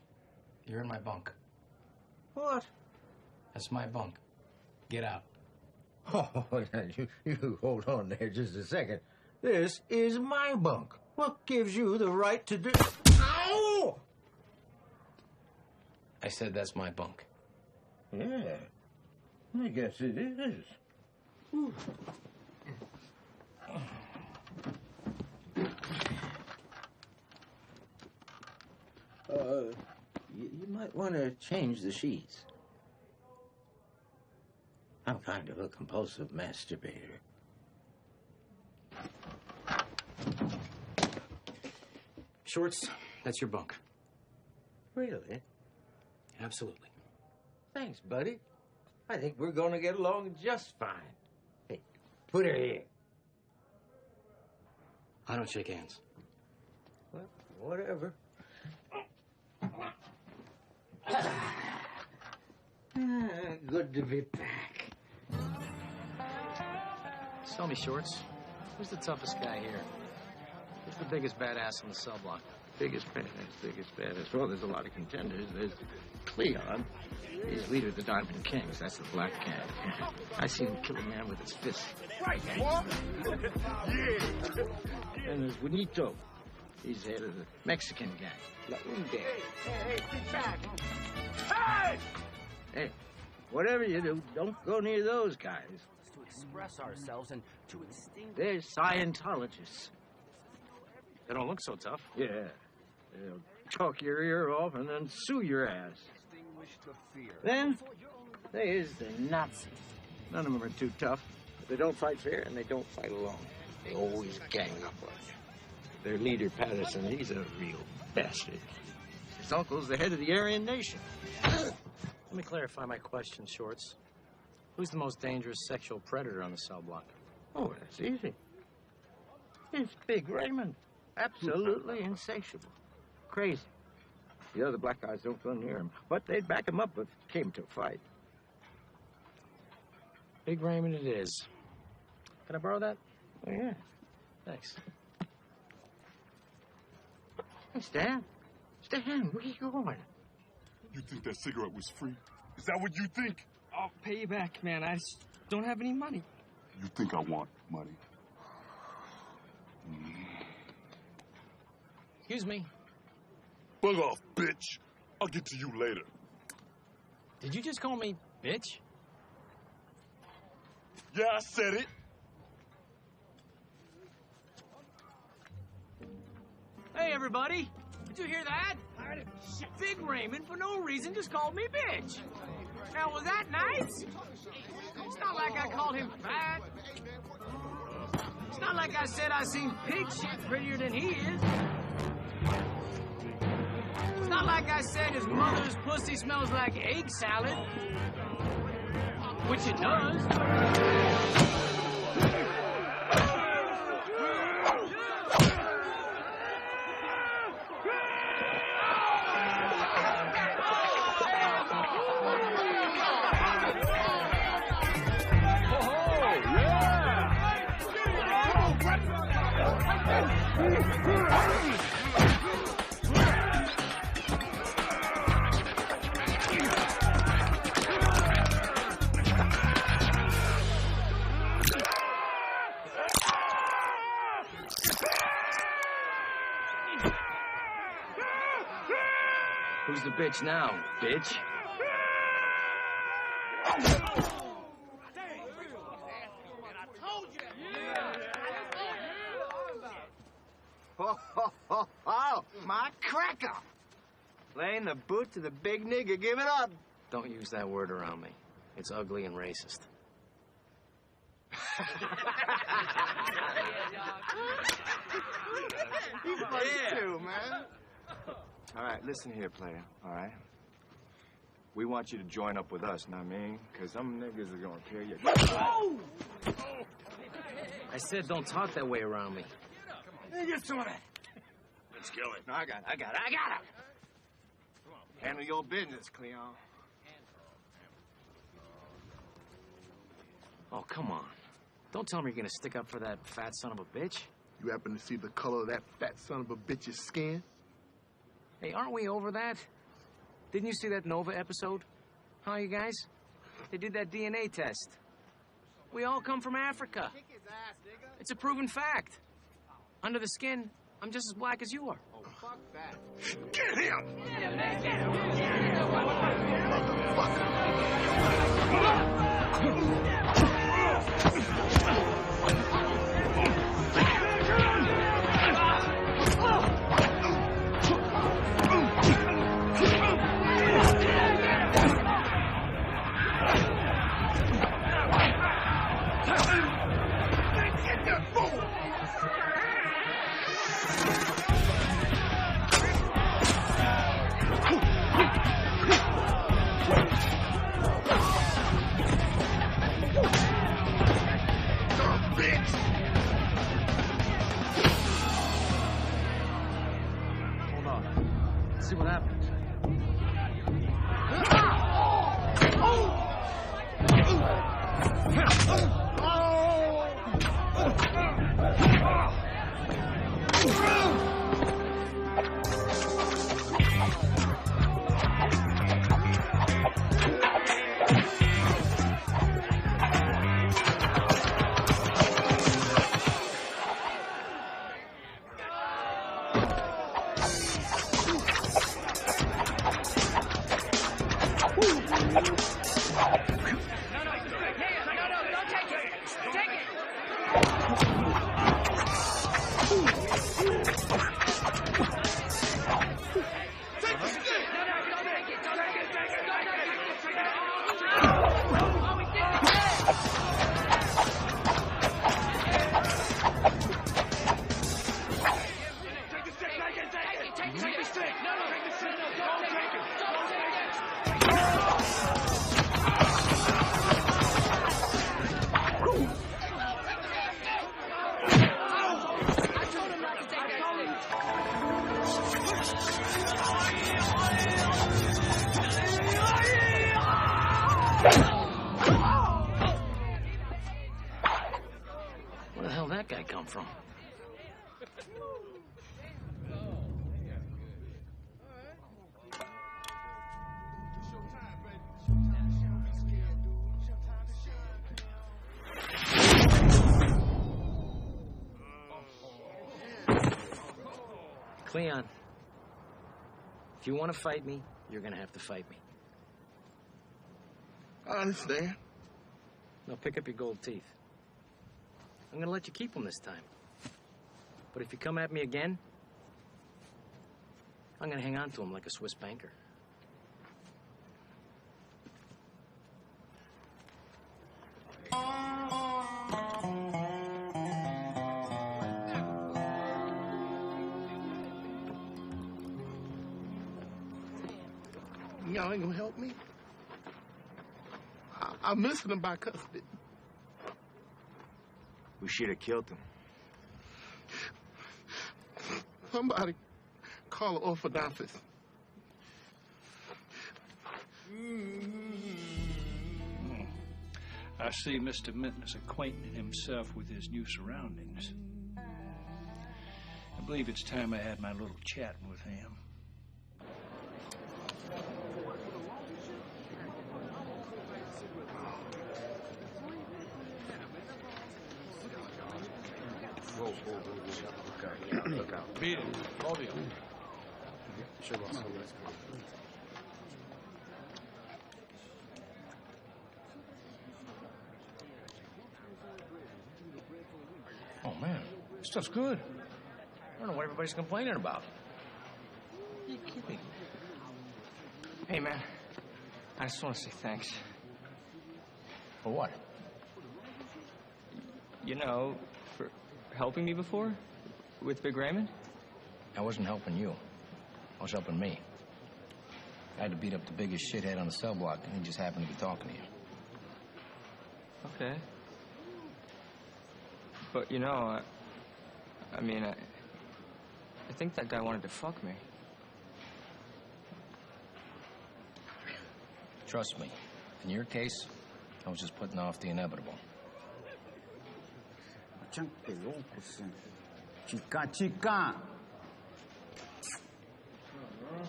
S10: you're in my bunk.
S18: What?
S10: That's my bunk. Get out.
S18: Oh, you hold on there just a second. This is my bunk. What gives you the right to do... Ow!
S10: I said that's my bunk.
S18: Yeah, I guess it is. Ooh. You might want to change the sheets. I'm kind of a compulsive masturbator.
S10: Shorts, that's your bunk.
S18: Really?
S10: Absolutely.
S18: Thanks, buddy. I think we're going to get along just fine. Hey, put her here.
S10: I don't shake hands.
S18: Well, whatever. Good to be back.
S10: Tell me, Shorts, who's the toughest guy here? Who's the biggest badass on the cell block?
S18: Biggest badass. Well, there's a lot of contenders. There's Cleon. He's leader of the Diamond Kings. That's the Black Cat. I seen him kill a man with his fist.
S15: Right, what?
S18: Yeah. And there's Juanito. He's head of the Mexican gang. La Unde.
S15: Hey, get back. Hey!
S18: Hey, whatever you do, don't go near those guys.
S10: To express ourselves and to extinguish...
S18: They're Scientologists.
S10: They don't look so tough.
S18: Yeah. They'll talk your ear off and then sue your ass. Then there's the Nazis. None of them are too tough. They don't fight fair and they don't fight alone. They always gang up on you. Their leader, Patterson, he's a real bastard. His uncle's the head of the Aryan Nation.
S10: Let me clarify my question, Shorts. Who's the most dangerous sexual predator on the cell block?
S18: Oh, that's easy. It's Big Raymond. Absolutely insatiable. Crazy. The other black guys don't go near him, but they'd back him up if it came to a fight.
S10: Big Raymond it is. Can I borrow that?
S18: Oh, yeah.
S10: Thanks.
S18: Hey, Stan. Stan, where you going?
S11: You think that cigarette was free? Is that what you think?
S19: I'll pay you back, man. I just don't have any money.
S11: You think I want money?
S10: Excuse me.
S11: Bug off, bitch. I'll get to you later.
S10: Did you just call me bitch?
S11: Yeah, I said it.
S10: Hey, everybody. Did you hear that? Big Raymond, for no reason, just called me bitch. Now, was that nice? It's not like I called him fat. It's not like I said I seen pig shit prettier than he is. It's not like I said his mother's pussy smells like egg salad. Which it does. Who's the bitch now, bitch?
S18: Oh, my cracker! Laying the boot to the big nigga, give it up!
S10: Don't use that word around me. It's ugly and racist.
S18: He's funny too, man.
S20: All right, listen here, player, all right? We want you to join up with us, know what I mean? Because some niggas are gonna tear you.
S10: I said don't talk that way around me.
S18: Get some of that.
S20: Let's kill it.
S18: No, I got it. Handle your business, Cleon.
S10: Oh, come on. Don't tell me you're gonna stick up for that fat son of a bitch.
S15: You happen to see the color of that fat son of a bitch's skin?
S10: Hey, aren't we over that? Didn't you see that Nova episode? Huh, you guys? They did that DNA test. We all come from Africa. It's a proven fact. Under the skin, I'm just as black as you are.
S18: Oh, fuck that.
S11: Get him!
S10: See what happens.
S12: Take the stick!
S10: Where the hell did that guy come from? Cleon, if you want to fight me, you're going to have to fight me.
S11: I understand.
S10: Now pick up your gold teeth. I'm going to let you keep them this time. But if you come at me again, I'm going to hang on to them like a Swiss banker.
S11: Y'all ain't gonna help me? I'm missing him by custody.
S20: We should have killed him.
S11: Somebody call an orthodontist.
S17: I see Mr. Minton is acquainting himself with his new surroundings. I believe it's time I had my little chat with him.
S20: Look out.
S17: Beat it. Both of you.
S10: Oh, man. This stuff's good. I don't know what everybody's complaining about. You kidding?
S19: Hey, man. I just want to say thanks.
S10: For what?
S19: You know, for helping me before with Big Raymond.
S10: I wasn't helping you. I was helping me. I had to beat up the biggest shithead on the cell block, and he just happened to be talking to you.
S19: Okay. But, you know, I mean, I think that guy wanted to fuck me.
S10: Trust me. In your case, I was just putting off the inevitable.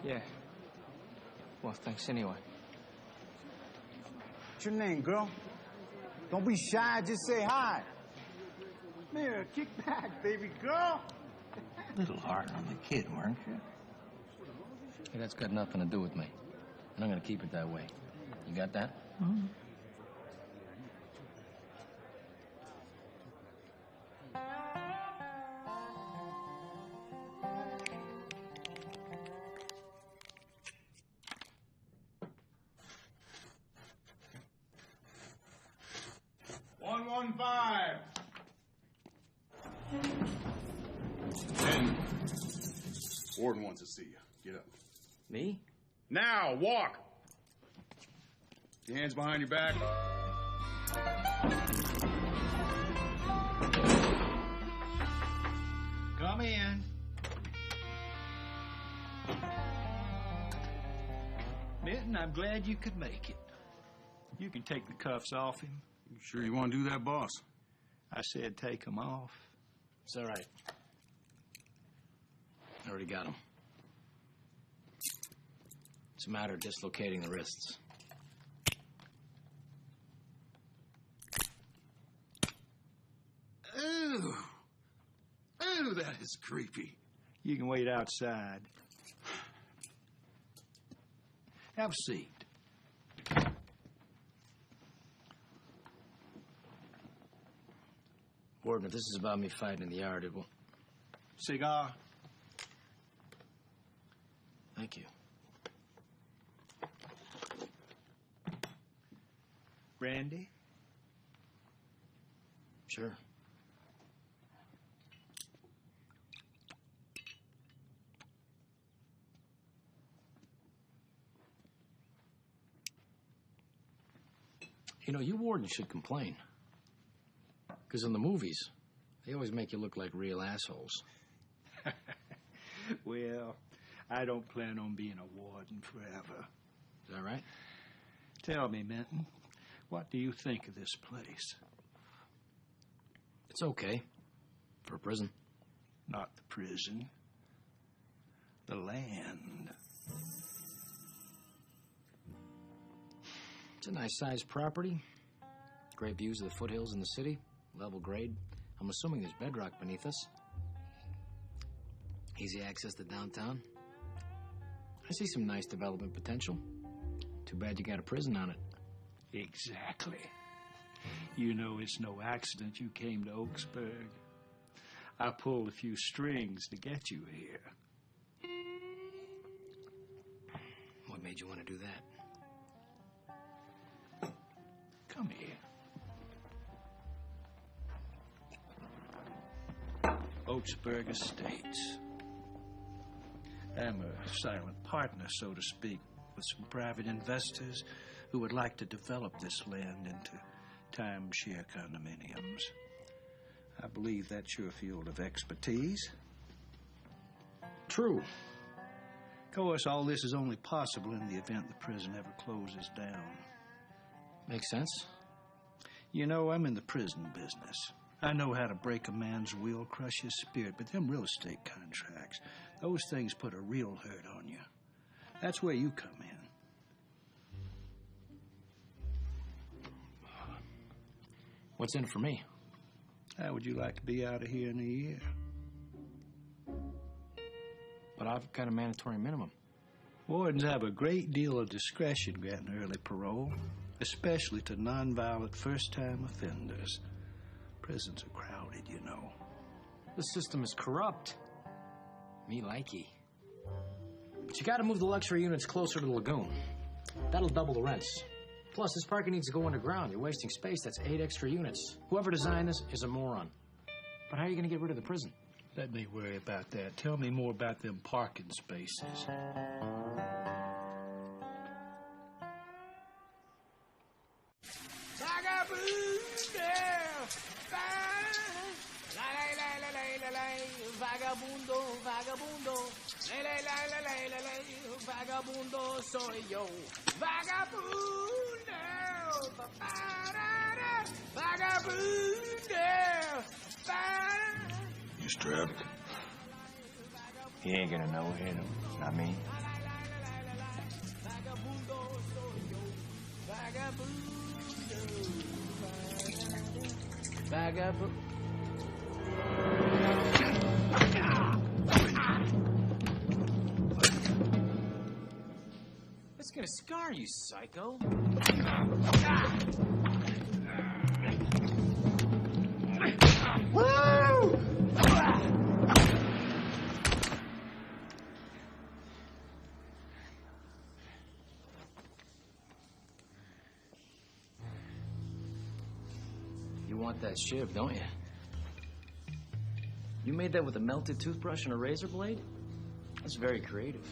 S19: Yeah. Well, thanks anyway.
S21: What's your name, girl? Don't be shy, just say hi. Here, kick back, baby girl.
S10: Little hard on the kid, weren't you? Hey, that's got nothing to do with me. And I'm gonna keep it that way. You got that?
S21: Mm-hmm.
S15: Warden wants to see you. Get up.
S10: Me?
S15: Now, walk. Your hands behind your back.
S21: Come in. Minton, I'm glad you could make it. You can take the cuffs off him.
S15: You sure you want to do that, boss?
S21: I said take them off.
S10: It's all right. I already got him. It's a matter of dislocating the wrists.
S11: Ew. Ew, that is creepy.
S21: You can wait outside. Have a seat.
S10: Warden, if this is about me fighting in the yard, it will...
S21: Cigar?
S10: Thank you.
S21: Brandy?
S10: Sure. You know, you wardens should complain. Because in the movies, they always make you look like real assholes.
S21: Well, I don't plan on being a warden forever.
S10: Is that right?
S17: Tell me, Minton, what do you think of this place?
S1: It's okay. For a prison.
S17: Not the prison. The land.
S1: It's a nice-sized property. Great views of the foothills in the city. Level grade. I'm assuming there's bedrock beneath us. Easy access to downtown. I see some nice development potential. Too bad you got a prison on it.
S17: Exactly. You know it's no accident you came to Oaksburg. I pulled a few strings to get you here.
S1: What made you want to do that?
S17: Come here. Oaksburg Estates. I'm a silent partner, so to speak, with some private investors who would like to develop this land into timeshare condominiums. I believe that's your field of expertise.
S1: True.
S17: Of course, all this is only possible in the event the prison ever closes down.
S1: Makes sense.
S17: You know, I'm in the prison business. I know how to break a man's will, crush his spirit, but them real estate contracts, those things put a real hurt on you. That's where you come in.
S1: What's in it for me?
S17: How would you like to be out of here in a year?
S1: But I've got a mandatory minimum.
S17: Wardens have a great deal of discretion granting early parole, especially to nonviolent first-time offenders. Prisons are crowded, you know.
S1: The system is corrupt. Me likey. But you gotta move the luxury units closer to the lagoon. That'll double the rents. Plus, this parking needs to go underground. You're wasting space. That's 8 extra units. Whoever designed this is a moron. But how are you gonna get rid of the prison?
S17: Let me worry about that. Tell me more about them parking spaces.
S12: Vagabundo, vagabundo, vagabundo soy yo. Vagabundo, vagabundo.
S20: Mr. Abbott. He ain't gonna know him, not me.
S1: Vagabundo. That's gonna scar you, psycho.
S12: Woo!
S1: You want that shiv, don't you? You made that with a melted toothbrush and a razor blade? That's very creative.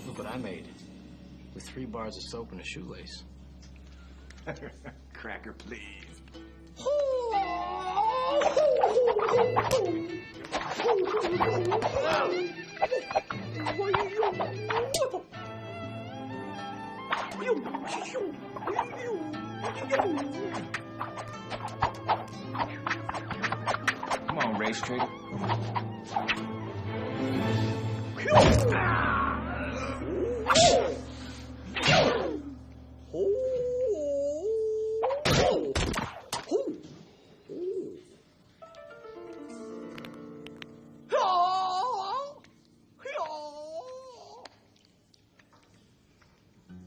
S1: Look what I made. With 3 bars of soap and a shoelace.
S20: Cracker, please.
S1: Come on, race trader.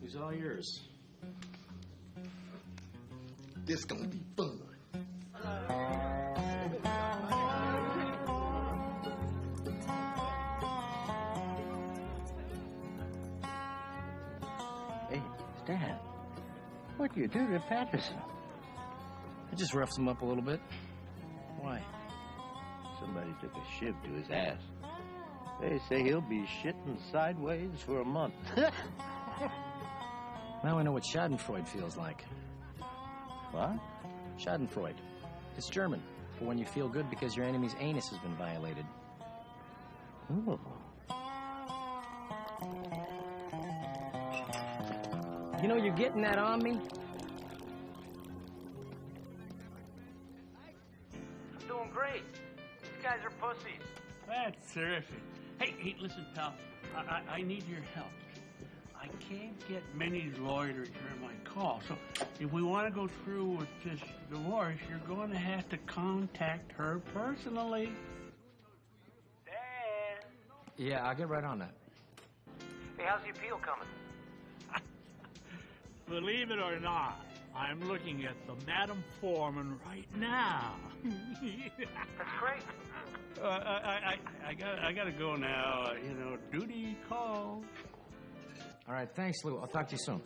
S1: He's all yours.
S12: This gonna be fun.
S18: Hey, Stan, what do you do to Patterson?
S1: I just roughed him up a little bit. Why?
S18: Somebody took a shiv to his ass. They say he'll be shitting sideways for a month.
S1: Now I know what Schadenfreude feels like.
S18: What?
S1: Schadenfreude. It's German for when you feel good because your enemy's anus has been violated. Ooh. You know, you're getting that on me?
S5: I'm doing great. These guys are pussies.
S8: That's terrific. Hey, listen, pal. I need your help. I can't get Minnie's lawyer to return my call. So if we want to go through with this divorce, you're going to have to contact her personally.
S1: Yeah, I'll get right on that.
S5: Hey, how's the appeal coming?
S8: Believe it or not, I'm looking at the Madam Foreman right now.
S5: That's great.
S8: I gotta go now. Duty calls.
S1: All right, thanks, Lou. I'll talk to you soon.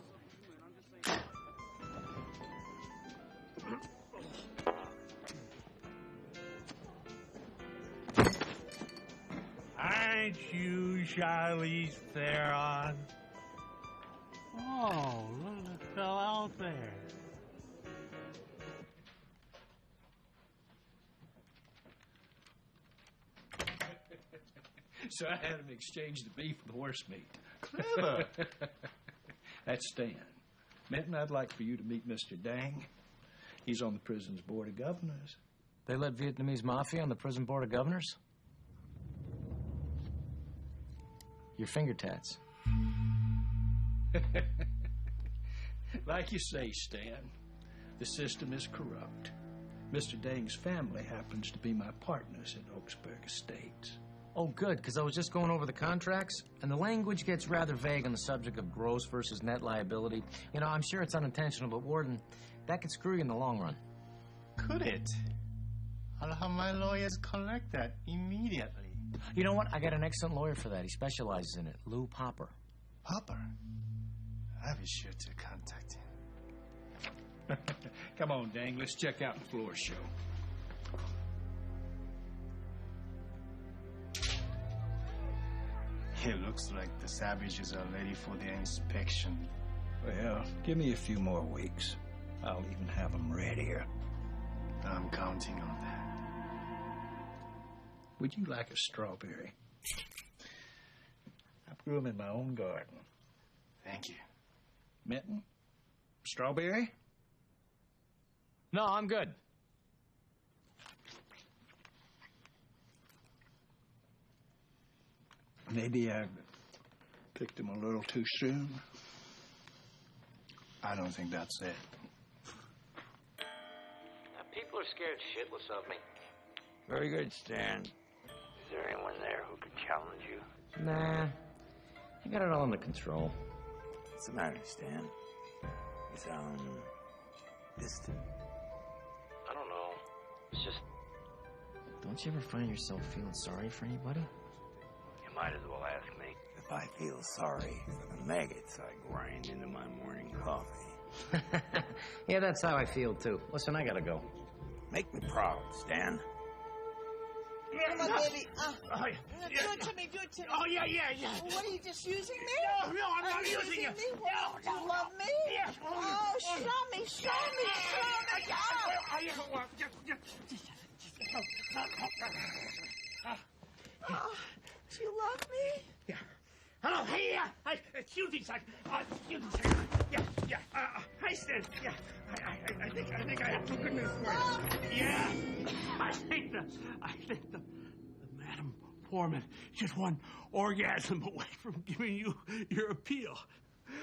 S8: Aren't you Charlize Theron? Oh, look what fell out there.
S17: So I had him exchange the beef for the horse meat. Clever. That's Stan. Minton, I'd like for you to meet Mr. Dang. He's on the prison's board of governors.
S1: They let Vietnamese mafia on the prison board of governors? Your finger tats.
S17: Like you say, Stan, the system is corrupt. Mr. Dang's family happens to be my partners in Oaksburg Estates.
S1: Oh, good, because I was just going over the contracts, and the language gets rather vague on the subject of gross versus net liability. You know, I'm sure it's unintentional, but Warden, that could screw you in the long run.
S13: Could it? I'll have my lawyers collect that immediately.
S1: You know what? I got an excellent lawyer for that. He specializes in it. Lou Popper.
S13: Popper? I'll be sure to contact him.
S17: Come on, Dang, let's check out the floor show.
S13: It looks like the savages are ready for their inspection.
S17: Well, give me a few more weeks. I'll even have them readier.
S13: I'm counting on that.
S17: Would you like a strawberry? I grew them in my own garden.
S13: Thank you.
S17: Minton? Strawberry?
S1: No, I'm good.
S17: Maybe I picked them a little too soon.
S13: I don't think that's it.
S5: People are scared shitless of me.
S18: Very good, Stan. Is there anyone there who can challenge you?
S1: Nah, I got it all under control.
S18: What's the matter, Stan? You sound distant.
S5: I don't know. It's just...
S1: Don't you ever find yourself feeling sorry for anybody?
S18: You might as well ask me. If I feel sorry for the maggots I grind into my morning coffee.
S1: Yeah, that's how I feel, too. Listen, I gotta go.
S18: Make me proud, Stan.
S7: Come on, baby. Do it to me, do it to me.
S8: Oh, yeah.
S7: What, are you just using me?
S8: No, I'm not using you.
S7: Me? Do you love me?
S8: Yes.
S7: Oh, show me. Oh, do you love me?
S8: Yeah. Hello, hey, excuse me, son. Yeah. Hi, Stan. Yeah, I think I have some good news for you. Yeah. I think the Madam Foreman just one orgasm away from giving you your appeal.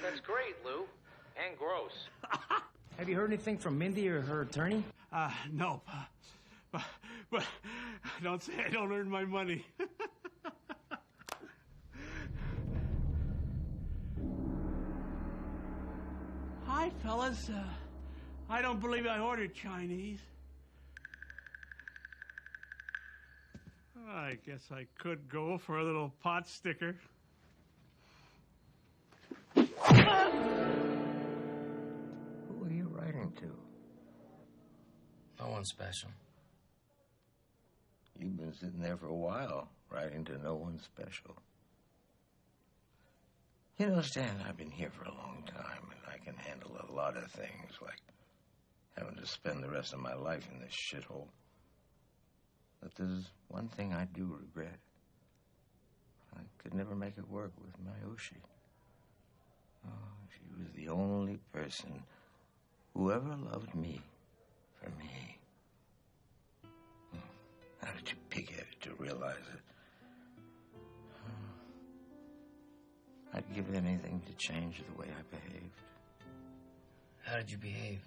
S5: That's great, Lou. And gross.
S1: Have you heard anything from Mindy or her attorney?
S8: No. But don't say I don't earn my money. Hi, fellas. I don't believe I ordered Chinese. I guess I could go for a little pot sticker.
S3: Who are you writing to?
S1: No one special.
S3: You've been sitting there for a while, writing to no one special. You know, Stan, I've been here for a long time, and I can handle a lot of things, like having to spend the rest of my life in this shithole. But there's one thing I do regret.
S2: could never make it work with Mayushi. Oh, she was the only person who ever loved me for me. How did you pig-headed to realize it? I'd give anything to change the way I behaved.
S10: How did you behave?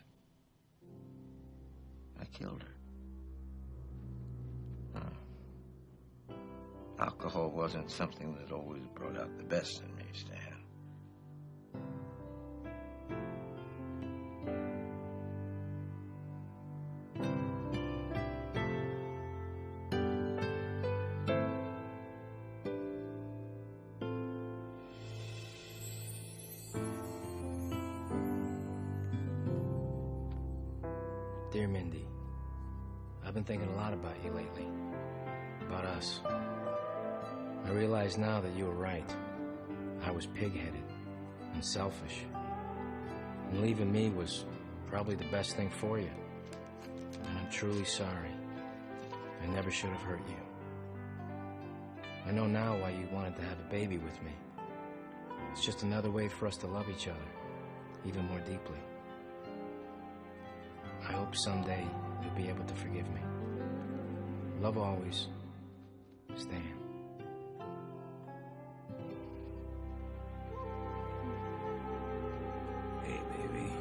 S2: I killed her. Alcohol wasn't something that always brought out the best in me, Stan.
S10: Dear Mindy, I've been thinking a lot about you lately. About us. I realize now that you were right. I was pig-headed and selfish. And leaving me was probably the best thing for you. And I'm truly sorry. I never should have hurt you. I know now why you wanted to have a baby with me. It's just another way for us to love each other, even more deeply. I hope someday you'll be able to forgive me. Love always, Stan.
S2: Hey, baby.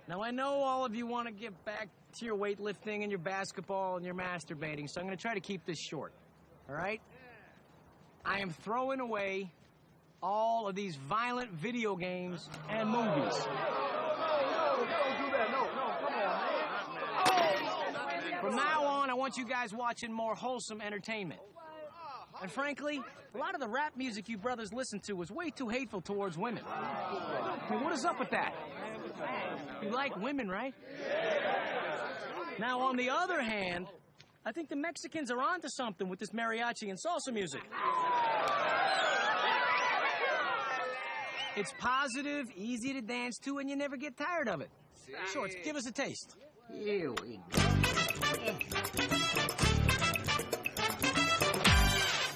S10: Now, I know all of you want to get back to your weightlifting and your basketball and your masturbating, so I'm going to try to keep this short, all right? I am throwing away all of these violent video games and movies. From now on, I want you guys watching more wholesome entertainment. And frankly, a lot of the rap music you brothers listen to was way too hateful towards women. I mean, what is up with that? You like women, right? Now, on the other hand, I think the Mexicans are onto something with this mariachi and salsa music. It's positive, easy to dance to, and you never get tired of it. Shorts, give us a taste. Here we go.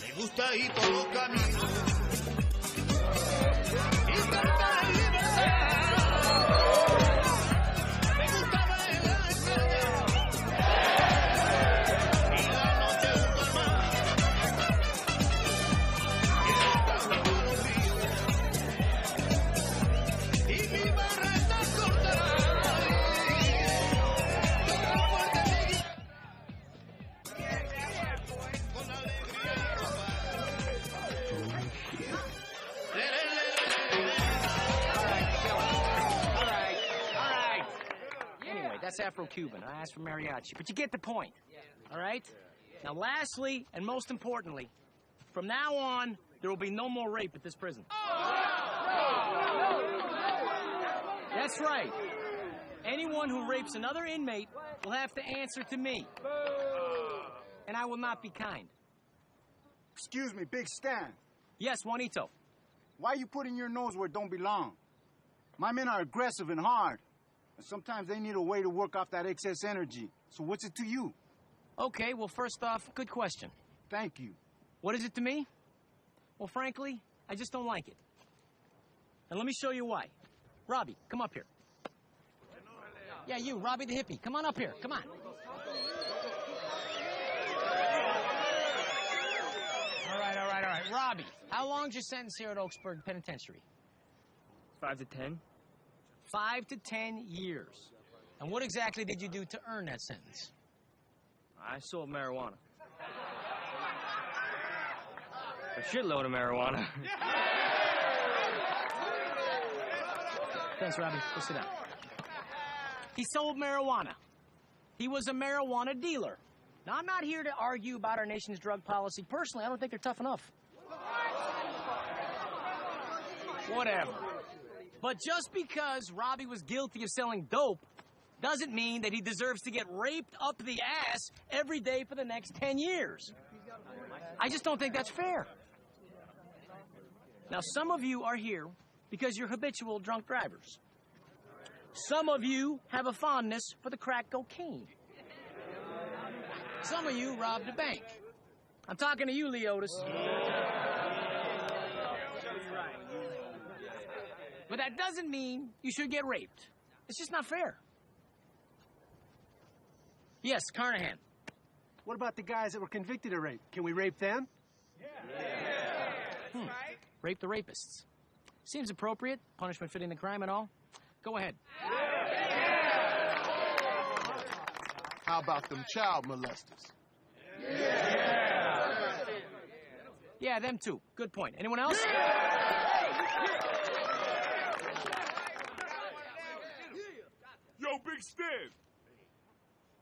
S12: Me gusta ir por los caminos.
S10: That's Afro-Cuban. I asked for mariachi, but you get the point, all right? Now, lastly, and most importantly, from now on, there will be no more rape at this prison. That's right. Anyone who rapes another inmate will have to answer to me. And I will not be kind.
S21: Excuse me, Big Stan.
S10: Yes, Juanito.
S21: Why you putting your nose where it don't belong? My men are aggressive and hard. And sometimes they need a way to work off that excess energy. So what's it to you?
S10: Okay, well, first off, good question.
S21: Thank you.
S10: What is it to me? Well, frankly, I just don't like it. And let me show you why. Robbie, come up here. Yeah, you, Robbie the hippie. Come on up here. Come on. All right. Robbie, how long's your sentence here at Oaksburg Penitentiary?
S19: 5 to 10.
S10: 5 to 10 years. And what exactly did you do to earn that sentence?
S19: I sold marijuana. A shitload of marijuana.
S10: Thanks, Robbie. Go sit down. He sold marijuana. He was a marijuana dealer. Now, I'm not here to argue about our nation's drug policy. Personally, I don't think they're tough enough. Whatever. But just because Robbie was guilty of selling dope doesn't mean that he deserves to get raped up the ass every day for the next 10 years. I just don't think that's fair. Now, some of you are here because you're habitual drunk drivers. Some of you have a fondness for the crack cocaine. Some of you robbed a bank. I'm talking to you, Leotis. But that doesn't mean you should get raped. It's just not fair. Yes, Carnahan.
S13: What about the guys that were convicted of rape? Can we rape them?
S10: Rape the rapists. Seems appropriate. Punishment fitting the crime and all. Go ahead.
S15: How about them child molesters?
S10: Yeah, them too. Good point. Anyone else?
S11: Yo, Big Stan.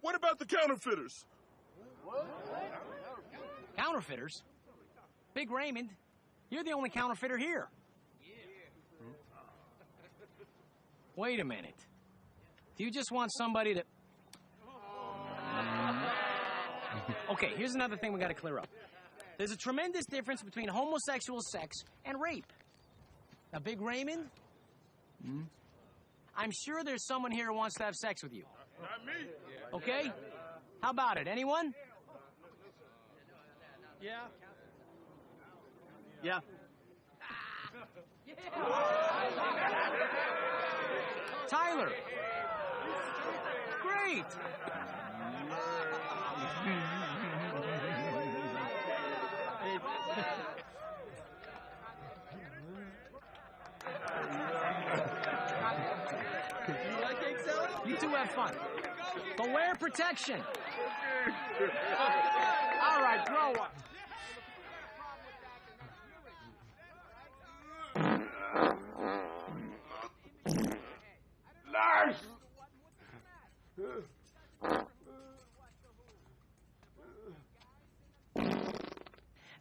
S11: What about the counterfeiters?
S10: Counterfeiters? Big Raymond, you're the only counterfeiter here. Wait a minute. Do you just want somebody to... Okay, here's another thing we gotta clear up. There's a tremendous difference between homosexual sex and rape. Now, Big Raymond, I'm sure there's someone here who wants to have sex with you.
S11: Not me.
S10: Okay? How about it? Anyone?
S13: Yeah. Yeah.
S10: Tyler. Great. You two have fun. But wear protection. All right, grow up.
S11: Lars!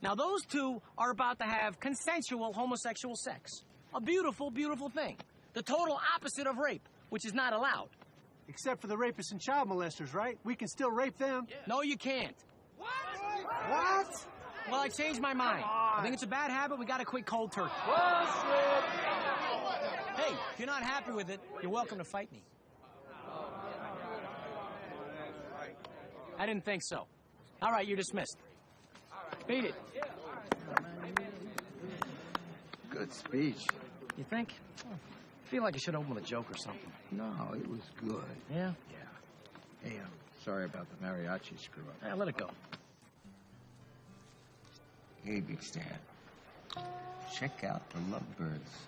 S10: Now, those two are about to have consensual homosexual sex. A beautiful, beautiful thing. The total opposite of rape, which is not allowed.
S13: Except for the rapists and child molesters, right? We can still rape them.
S10: Yeah. No, you can't.
S13: What?
S10: Well, I changed my mind. I think it's a bad habit. We gotta quit cold turkey. Hey, if you're not happy with it, you're welcome to fight me. I didn't think so. All right, you're dismissed. Beat it.
S2: Good speech.
S10: You think? I feel like I should open with a joke or something.
S2: No, it was good.
S10: Yeah?
S2: Yeah. Hey, sorry about the mariachi screw-up.
S10: Yeah, let it go.
S2: Hey, Big Stan. Check out the lovebirds.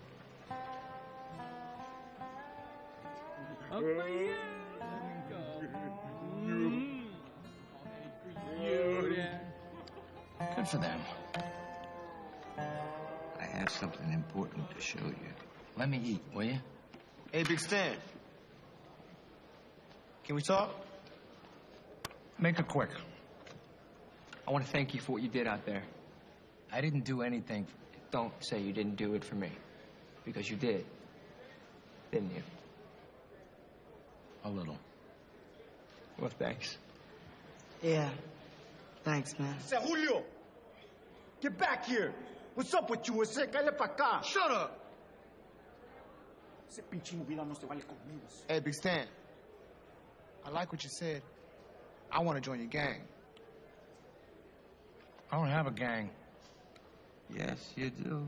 S10: Good for them.
S2: I have something important to show you.
S10: Let me eat, will you?
S6: Hey, Big Stan. Can we talk?
S10: Make it quick. I want to thank you for what you did out there. I didn't do anything. Don't say you didn't do it for me. Because you did. Didn't you? A little. Well, thanks.
S7: Yeah. Thanks, man.
S21: Say, Julio! Get back here! What's up with you? Cállate pa' acá!
S6: Shut up!
S21: Ese pinche vida no se vale conmigo.
S6: Hey, Big Stan. I like what you said. I want to join your gang.
S10: I don't have a gang.
S2: Yes, you do.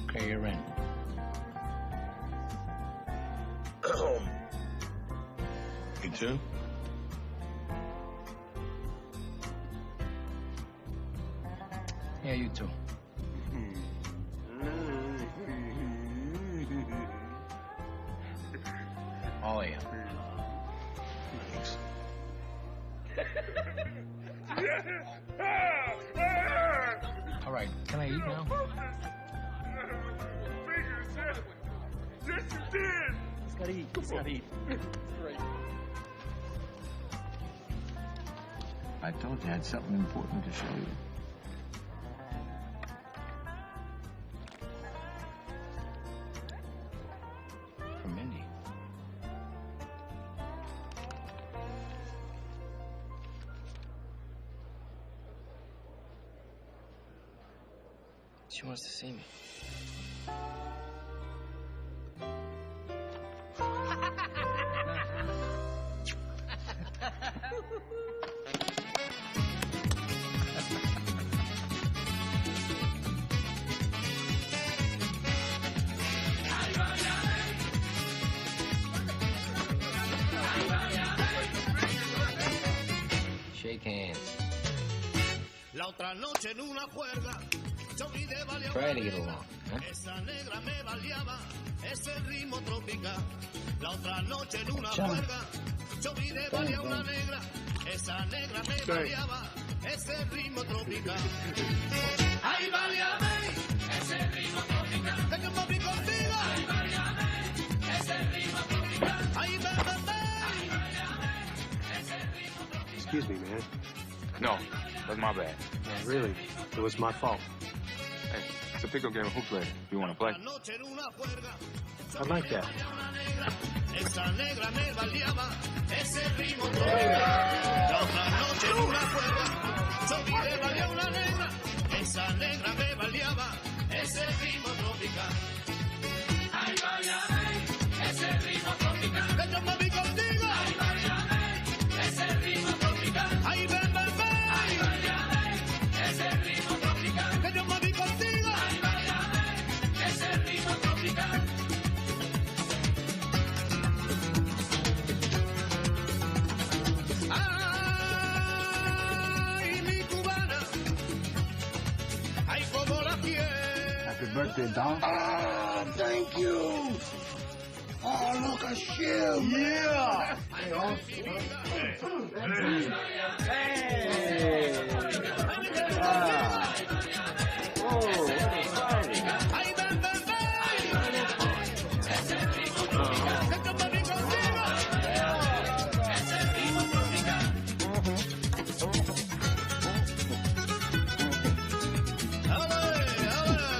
S10: Okay, you're in.
S11: Me too.
S10: Yeah, you too. All of you. Thanks. All right, can I eat now?
S11: Yes, you did!
S10: He's gotta eat. He's gotta eat.
S2: I told you I had something important to show you.
S10: From Mindy. She wants to see me.
S1: Shake hands.
S12: La otra noche en una juerga, yo vi de balear
S1: Try to get along, huh?
S12: esa negra me baleaba, ese ritmo tropical. La otra noche en una juerga, yo vi de balear una negra, esa negra me baleaba, ese ritmo tropical. Ay, baleame, ese ritmo tropical. Que yo me vi contigo. Ay, baleame, ese ritmo tropical. Ay, baleame, ese ritmo tropical.
S9: Excuse me, man.
S20: No, that's my bad.
S9: No, really, it was my fault.
S20: Hey, it's a pickup game of hoop player. You want to play?
S9: I like that.
S12: Esa negra me baleaba, ese ritmo tropical. La otra noche en una juerga, yo vi de balear una negra. Esa negra me baleaba, ese ritmo tropical. Ay, baleame, ese ritmo tropical. Que yo me vi contigo. Ay, baleame, ese ritmo tropical. Ay, ven, ven, ven. Ay, baleame, ese ritmo tropical. Que yo me vi contigo. Ay, baleame, ese ritmo tropical. Ay, mi cubana. Ay, como la quiero.
S21: Happy birthday, Don.
S12: Ah, thank you. Oh, look at you. Yeah.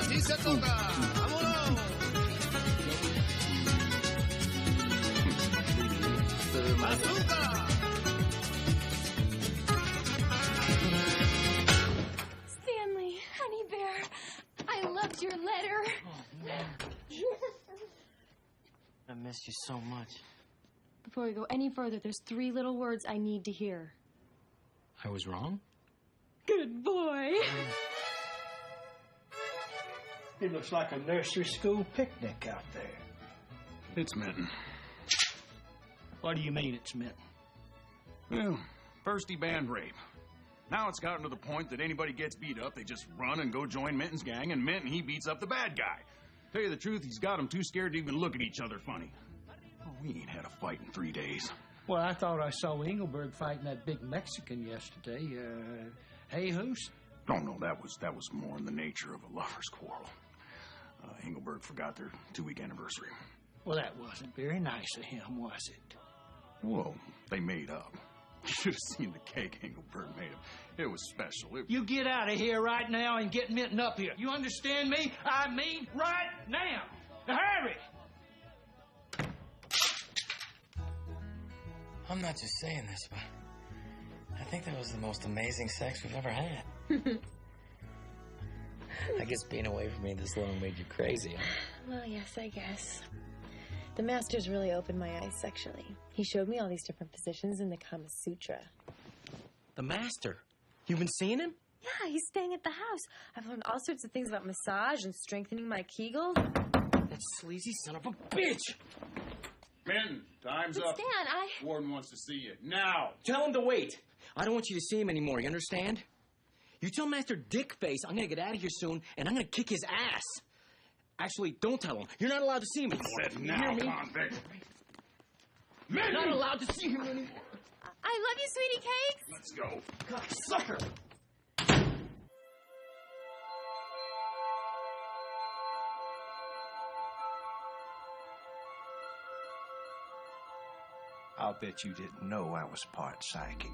S12: Así se toca. Vámonos. Azúcar.
S4: Stanley, honey bear, I loved your letter.
S10: I missed you so much.
S4: Before we go any further, there's 3 little words I need to hear.
S1: I was wrong?
S4: Good boy.
S17: It looks like a nursery school picnic out there.
S15: It's Minton.
S17: What do you mean it's Minton?
S15: Well, first he banned rape. Now it's gotten to the point that anybody gets beat up, they just run and go join Minton's gang, and Minton, he beats up the bad guy. Tell you the truth, he's got them too scared to even look at each other funny. Oh, we ain't had a fight in 3 days.
S17: Well, I thought I saw Engelberg fighting that big Mexican yesterday. Jesus?
S15: No, that was more in the nature of a lover's quarrel. Engelberg forgot their 2-week anniversary.
S17: Well, that wasn't very nice of him, was it?
S15: Well, they made up. You should have seen the cake Engelberg made him. It was special.
S17: You get out of here right now and get Minton up here. You understand me? I mean right now. Hurry!
S10: I'm not just saying this, but I think that was the most amazing sex we've ever had. I guess being away from me this long made you crazy, huh?
S4: Well, yes, I guess. The master's really opened my eyes sexually. He showed me all these different positions in the Kama Sutra.
S10: The master? You've been seeing him?
S4: Yeah, he's staying at the house. I've learned all sorts of things about massage and strengthening my Kegels.
S10: That sleazy son of a bitch!
S15: Minton, time's
S4: But
S15: up.
S4: Stan,
S15: Warden wants to see you. Now!
S10: Tell him to wait. I don't want you to see him anymore, you understand? You tell Master Dickface I'm gonna get out of here soon, and I'm gonna kick his ass. Actually, don't tell him. You're not allowed to see him anymore.
S15: Said
S10: You
S15: now,
S10: hear me?
S15: convict.
S10: You're not allowed to see him anymore.
S4: I love you, sweetie cakes.
S15: Let's go.
S10: Sucker!
S17: I'll bet you didn't know I was part psychic.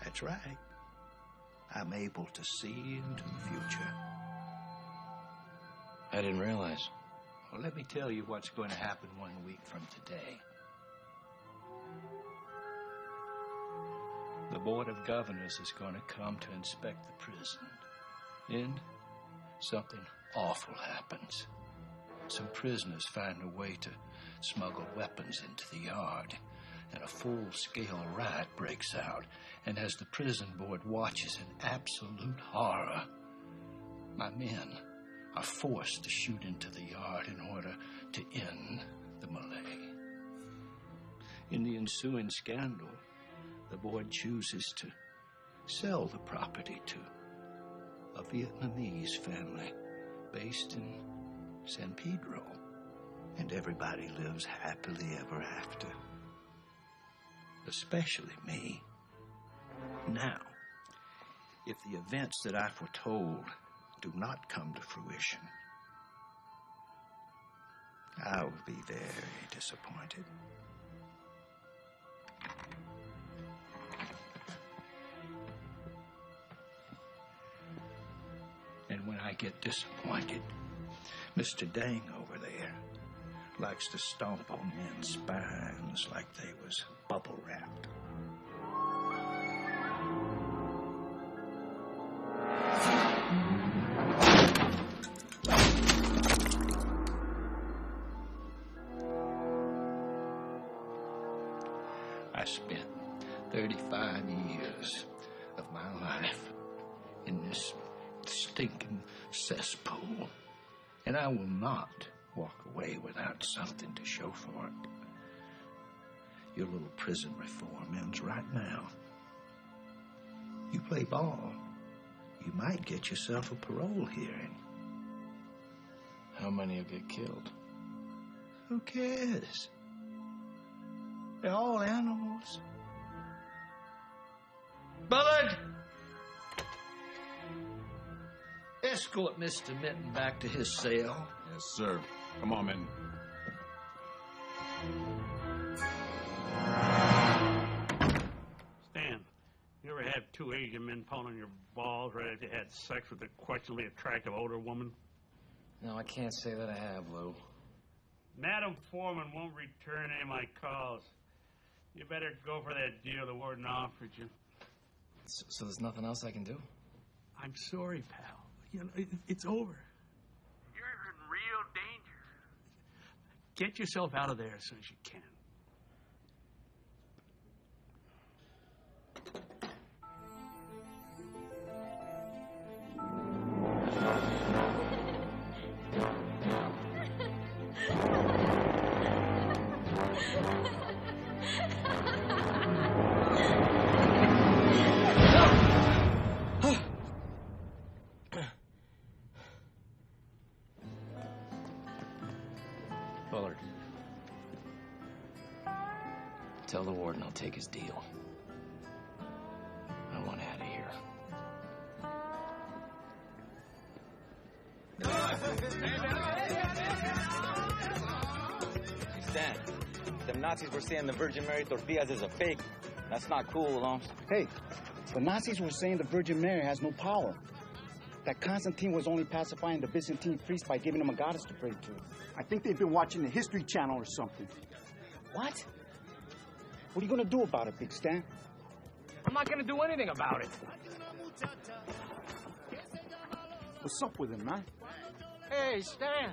S17: That's right. I'm able to see into the future.
S1: I didn't realize.
S17: Well, let me tell you what's going to happen 1 week from today. The Board of Governors is going to come to inspect the prison. Then something awful happens. Some prisoners find a way to smuggle weapons into the yard, and a full-scale riot breaks out. And as the prison board watches in absolute horror, my men are forced to shoot into the yard in order to end the melee. In the ensuing scandal, the board chooses to sell the property to a Vietnamese family based in San Pedro, and everybody lives happily ever after. Especially me. Now, if the events that I foretold do not come to fruition, I will be very disappointed. And when I get disappointed, Mr. Dang over there likes to stomp on men's spines like they was bubble wrapped. I spent 35 years of my life in this stinking cesspool, and I will not walk away without something to show for it. Your little prison reform ends right now. You play ball, you might get yourself a parole hearing.
S1: How many will get killed?
S17: Who cares? They're all animals. Bullard! Escort Mr. Minton back to his cell.
S15: Yes, sir. Come on, Minton.
S8: Stan, you ever had two Asian men pounding your balls right after you had sex with a questionably attractive older woman?
S1: No, I can't say that I have, Lou.
S8: Madam Foreman won't return any of my calls. You better go for that deal the warden offered you.
S1: So there's nothing else I can do?
S8: I'm sorry, pal. You know, it's over. You're in real danger. Get yourself out of there as soon as you can.
S1: Bullard. Tell the warden I'll take his deal. I want out of here.
S14: Stan, them Nazis were saying the Virgin Mary tortillas is a fake. That's not cool, Holmes.
S21: Hey, the Nazis were saying the Virgin Mary has no power. That Constantine was only pacifying the Byzantine priests by giving them a goddess to pray to. I think they've been watching the History Channel or something. What? What are you going to do about it, Big Stan?
S10: I'm not going to do anything about it.
S21: What's up with him, man?
S18: Hey, Stan!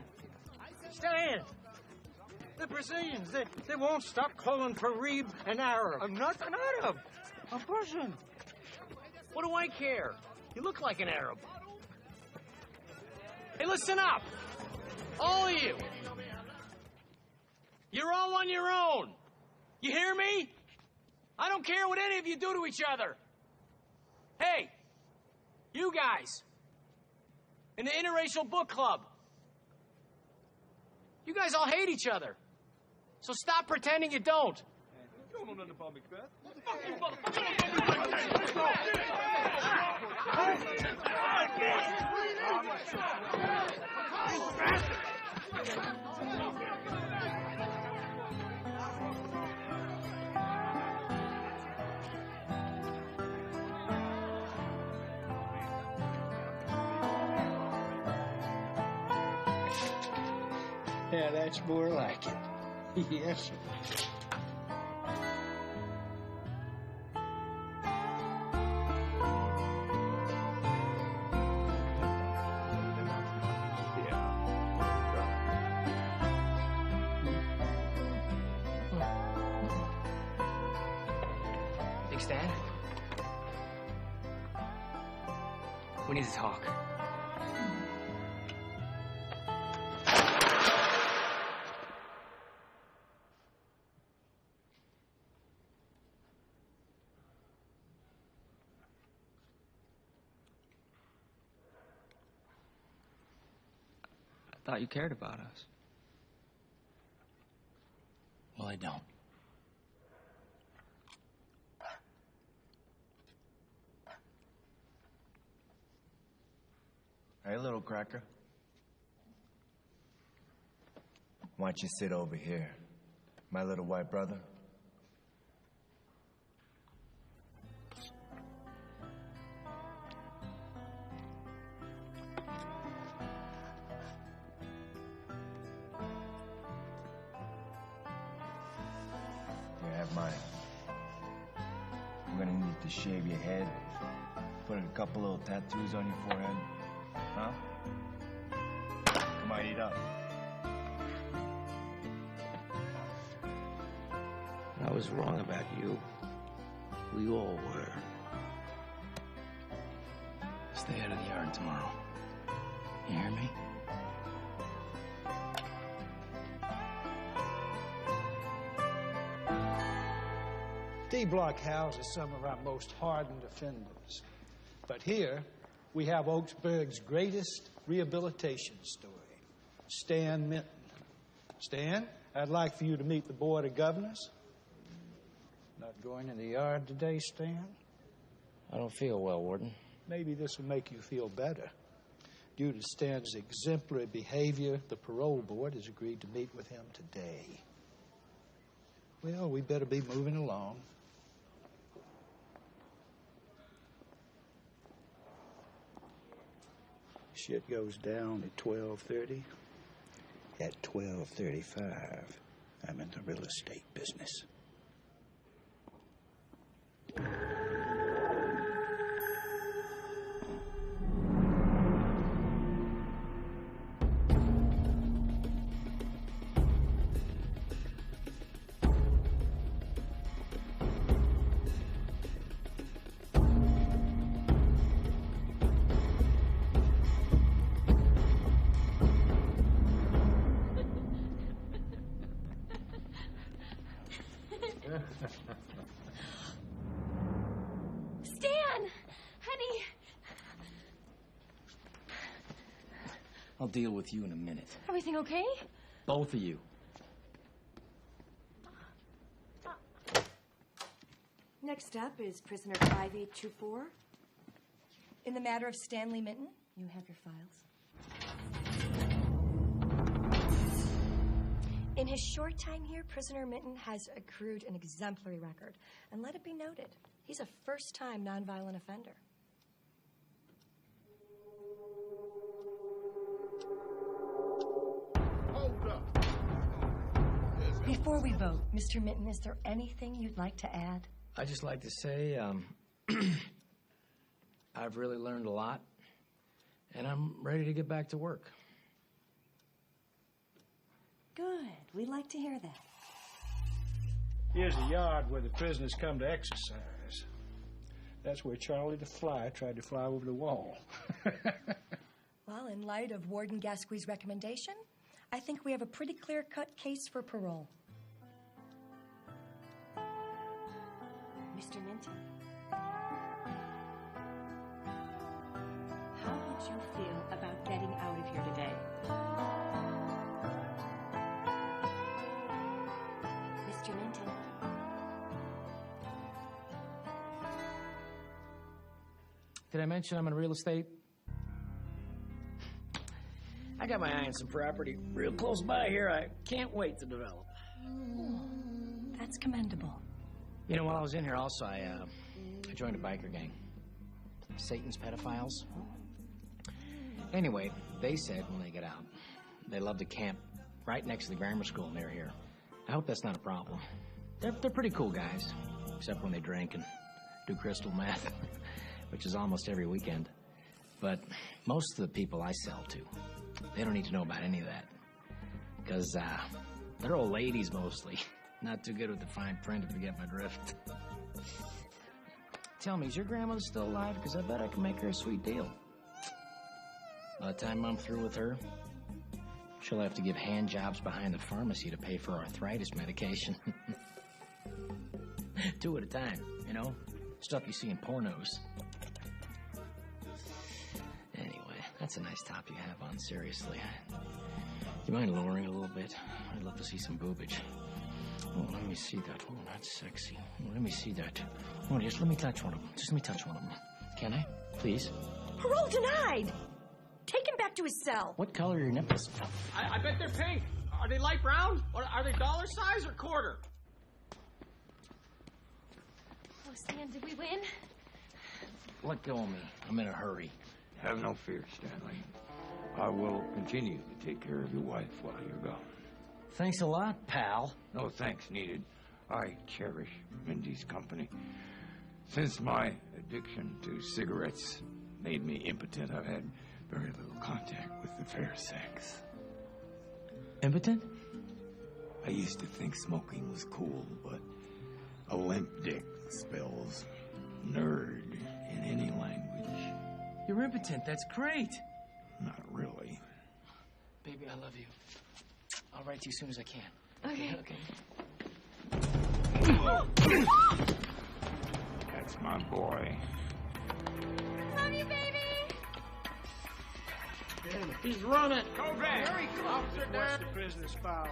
S18: Stan! The Brazilians, they won't stop calling Parib an Arab.
S10: I'm not an Arab.
S18: A Persian.
S10: What do I care? You look like an Arab. Hey, listen up. All of you. You're all on your own. You hear me? I don't care what any of you do to each other. Hey, you guys in the interracial book club. You guys all hate each other. So stop pretending you don't.
S11: You don't know nothing about Macbeth.
S17: Yeah, that's more like it. Yes, sir.
S10: Big Stan? We need to talk.
S19: I thought you cared about us.
S10: Well, I don't.
S2: Hey, little cracker. Why don't you sit over here, my little white brother? Here, have mine. I'm gonna need to shave your head, put a couple little tattoos on your forehead. Huh? Come on, eat up.
S17: I was wrong about you. We all were.
S10: Stay out of the yard tomorrow. You hear me?
S17: D-Block houses some of our most hardened offenders. But here, we have Oaksburg's greatest rehabilitation story, Stan Minton. Stan, I'd like for you to meet the Board of Governors. Not going in the yard today, Stan?
S10: I don't feel well, Warden.
S17: Maybe this will make you feel better. Due to Stan's exemplary behavior, the parole board has agreed to meet with him today. Well, we better be moving along. Shit goes down at 12:30. At 12:35, I'm in the real estate business.
S4: Stan! Honey!
S10: I'll deal with you in a minute.
S4: Everything okay?
S10: Both of you.
S16: Next up is prisoner 5824. In the matter of Stanley Minton, you have your files. In his short time here, prisoner Minton has accrued an exemplary record. And let it be noted, he's a first-time nonviolent offender.
S11: Hold up.
S16: Before we vote, Mr. Minton, is there anything you'd like to add?
S10: I'd just like to say, I've really learned a lot, and I'm ready to get back to work.
S16: Good. We like to hear that.
S17: Here's the yard where the prisoners come to exercise. That's where Charlie the Fly tried to fly over the wall.
S16: Well, in light of Warden Gasquet's recommendation, I think we have a pretty clear-cut case for parole. Mr. Minton, how would you feel about getting out of here today? Mr. Minton.
S10: Did I mention I'm in real estate? I got my eye on some property real close by here. I can't wait to develop.
S16: That's commendable.
S10: You know, while I was in here also, I joined a biker gang. Satan's pedophiles. Anyway, they said when they get out, they love to camp right next to the grammar school near here. I hope that's not a problem. They're pretty cool guys, except when they drink and do crystal meth, which is almost every weekend. But most of the people I sell to, they don't need to know about any of that. Because they're old ladies mostly. Not too good with the fine print, if you get my drift. Tell me, is your grandmother still alive? Because I bet I can make her a sweet deal. By the time I'm through with her, she'll have to give hand jobs behind the pharmacy to pay for arthritis medication. 2 at a time, you know? Stuff you see in pornos. Anyway, that's a nice top you have on, seriously. You mind lowering a little bit? I'd love to see some boobage. Oh, let me see that. Oh, that's sexy. Oh, let me see that. Oh, just let me touch one of them. Just let me touch one of them. Can I? Please?
S16: Parole denied! Take him back to his cell.
S10: What color are your nipples?
S5: I bet they're pink. Are they light brown? Or are they dollar size or quarter?
S4: Oh, Stan, did we win?
S10: Let go of me. I'm in a hurry.
S22: Have no fear, Stanley. I will continue to take care of your wife while you're gone.
S10: Thanks a lot, pal.
S22: No thanks needed. I cherish Mindy's company. Since my addiction to cigarettes made me impotent, I've had very little contact with the fair sex.
S10: Impotent?
S22: I used to think smoking was cool, but a limp dick spells nerd in any language.
S10: You're impotent. That's great.
S22: Not really.
S10: Baby, I love you. I'll write to you as soon as I can.
S4: Okay.
S22: That's my boy.
S4: Love you, baby.
S5: He's running. Go back. Very close. Officer,
S13: What's the business foul?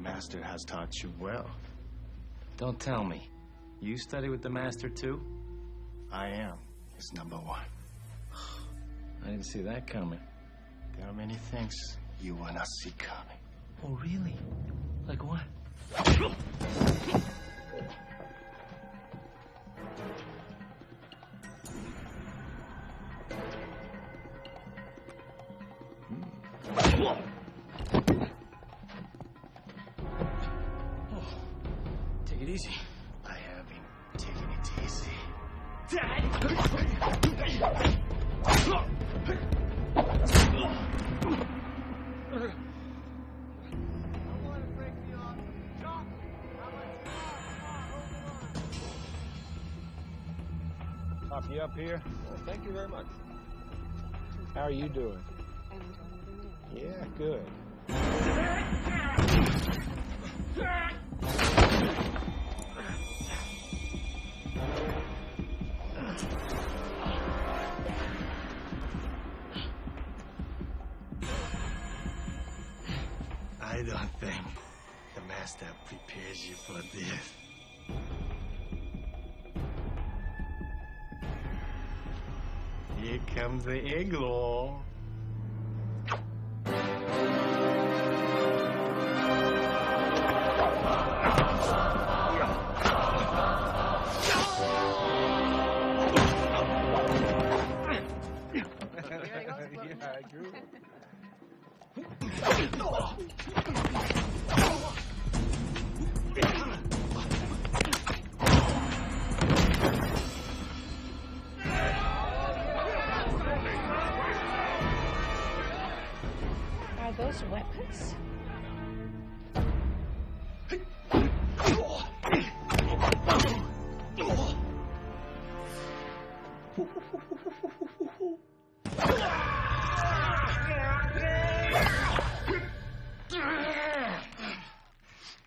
S2: Master has taught you well.
S10: Don't tell me.
S2: You study with the master too? I am his number 1.
S10: I didn't see that coming.
S2: There are many things you will not see coming.
S10: Oh, really? Like what? Take it easy.
S2: I have been taking it easy.
S23: Top you up here? Well, thank you very much. How are you doing? Yeah, good.
S2: I don't think the master prepares you for this. Here comes the igloo.
S23: Yeah, I agree.
S7: Are those weapons?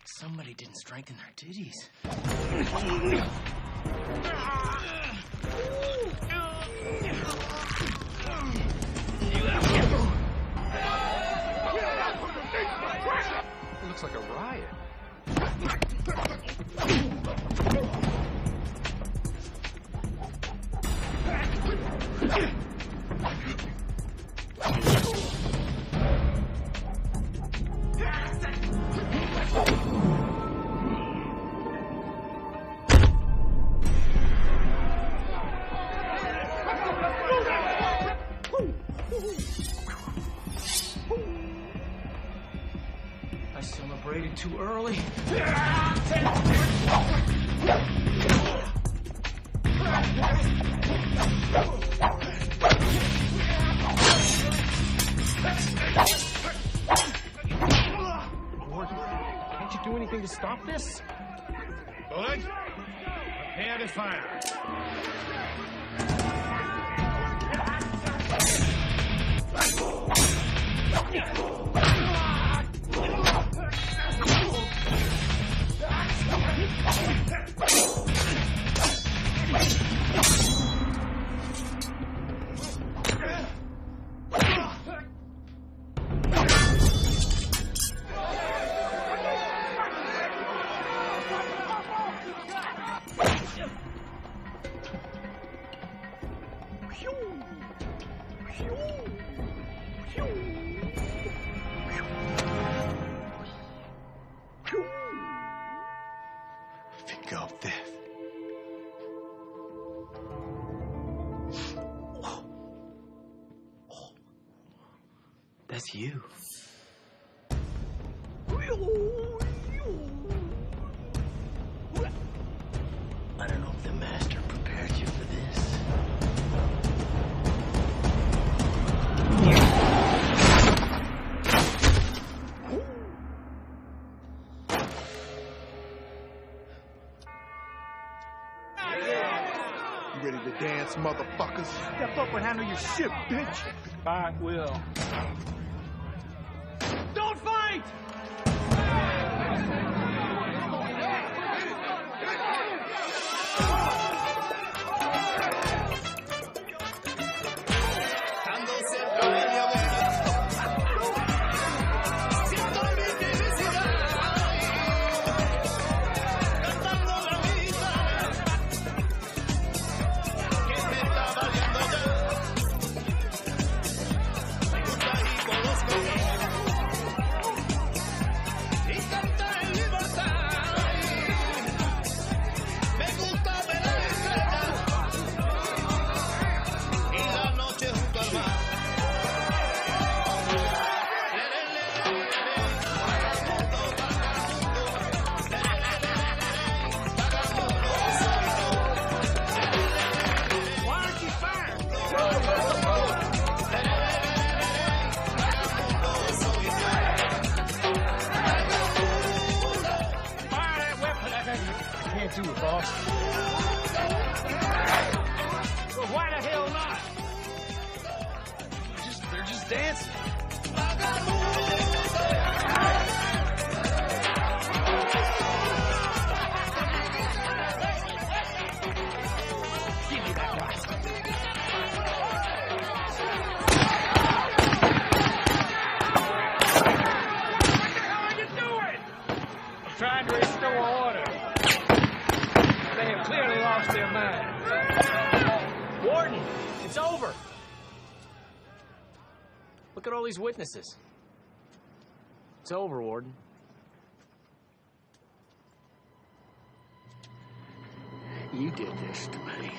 S10: Somebody didn't strengthen their titties.
S23: It looks like a riot.
S10: Quit too early.
S5: Can't you do anything to stop this?
S11: Bullet, prepare to fire.
S21: Finger of death.
S10: That's you. I don't know if the master prepared you for this.
S21: You ready to dance, motherfuckers? Step up and handle your shit, bitch.
S8: I will.
S5: Don't fight! Do it, boss. Well, why the hell not?
S15: They're just dancing.
S5: Give me that watch. What the hell are you doing? I'm trying to restore order. They have clearly lost their mind.
S10: Warden, it's over. Look at all these witnesses. It's over, Warden. You did this to me.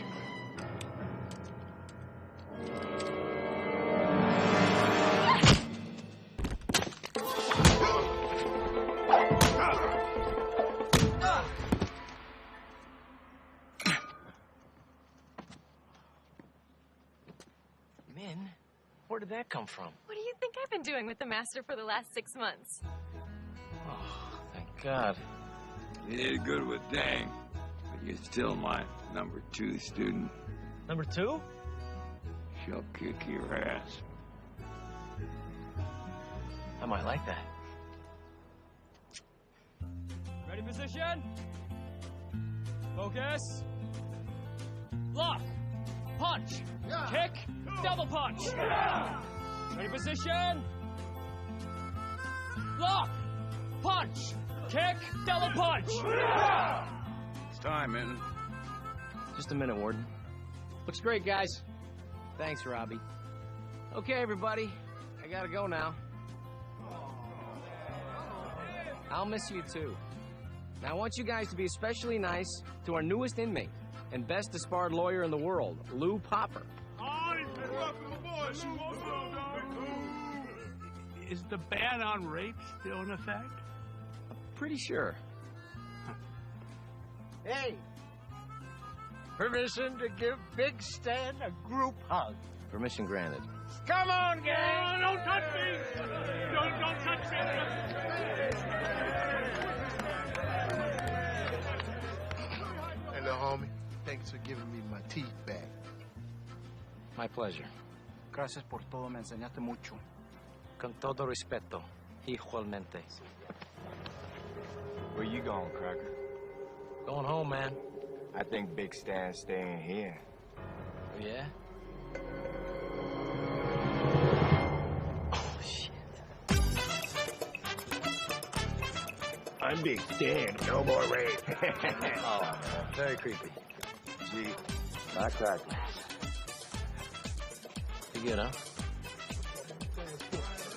S10: Min, where did that come from?
S3: What do you think I've been doing with the master for the last 6 months?
S10: Oh, thank God.
S22: You did good with Dang, but you're still my number 2 student.
S10: Number 2?
S22: She'll kick your ass.
S10: I might like that.
S5: Ready position? Focus. Lock. Punch. Kick. Double punch. Ready position. Lock. Punch. Kick. Double punch.
S15: It's time, Minton.
S10: Just a minute, Warden. Looks great, guys. Thanks, Robbie. Okay, everybody. I gotta go now. I'll miss you, too. Now, I want you guys to be especially nice to our newest inmate and best disbarred lawyer in the world, Lou Popper.
S8: Is the ban on rape still in effect?
S18: Pretty sure. Hey, permission to give Big Stan a group hug.
S14: Permission granted.
S18: Come on, gang!
S8: Don't touch me! Don't touch me!
S6: Hey, little homie, thanks for giving me my teeth back.
S10: My pleasure.
S21: Gracias por todo, me enseñaste mucho.
S10: Con todo respeto, igualmente.
S2: Where you going, Cracker?
S10: Going home, man.
S2: I think Big Stan's staying here.
S10: Oh, yeah? Oh, shit.
S6: I'm Big Stan. No more rape.
S10: Oh, very creepy.
S2: Gee, not Cracker.
S10: You good, huh?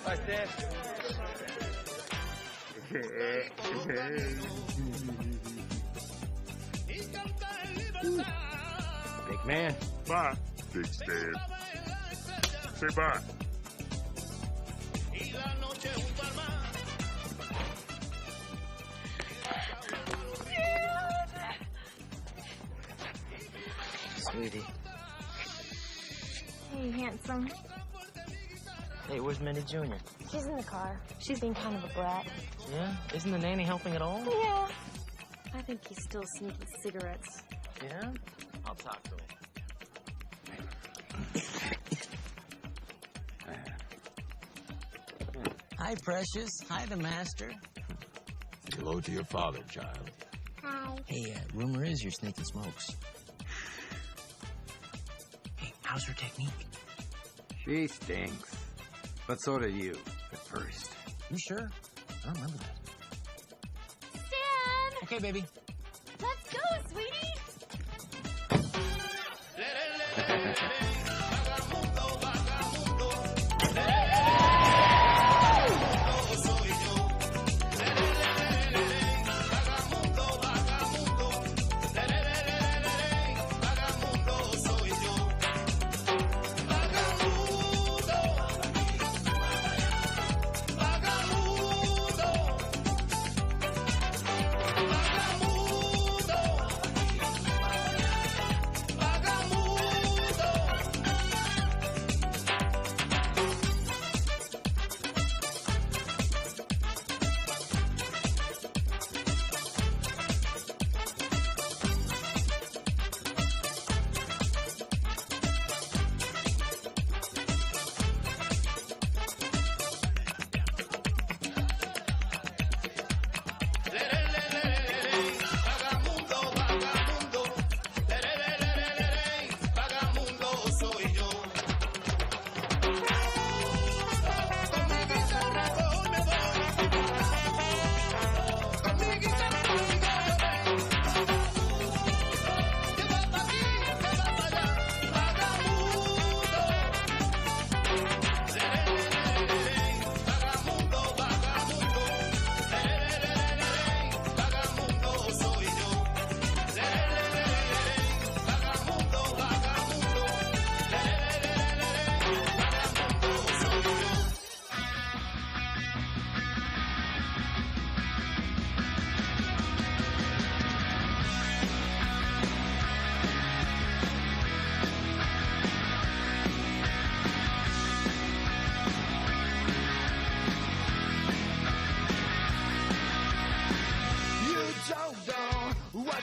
S18: Like that.
S10: Big man.
S11: Bye, Big Stan. Say bye.
S10: Sweetie.
S4: Hey, handsome.
S10: Hey, where's Minnie Jr.?
S4: She's in the car. She's being kind of a brat.
S10: Yeah? Isn't the nanny helping at all?
S4: Yeah. I think he's still sneaking cigarettes.
S10: Yeah? I'll talk to him. Hi, Precious. Hi, the master.
S9: Hello to your father, child.
S4: Hi.
S10: Hey, rumor is you're sneaking smokes. Hey, how's her technique?
S18: She stinks. But so did you, at first.
S10: You sure? I don't remember that.
S4: Stan!
S10: Okay, baby.
S4: Let's go, sweetie!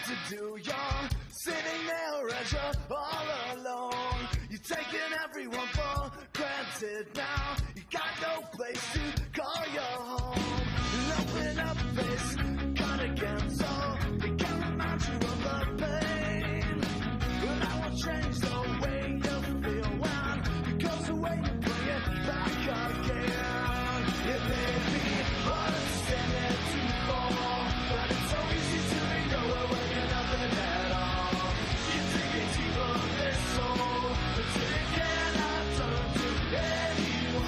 S12: to do. You're sitting there as you're all alone. You're taking everyone for granted now. You got no place to call your home. Open up this gun again, so it can remind you of the pain. But I won't change the way you feel when it goes away to bring it back again. It may be understanding too far, but it's so easy to ignore when you're nothing at all. You dig it deeper this soul until you cannot turn to anyone.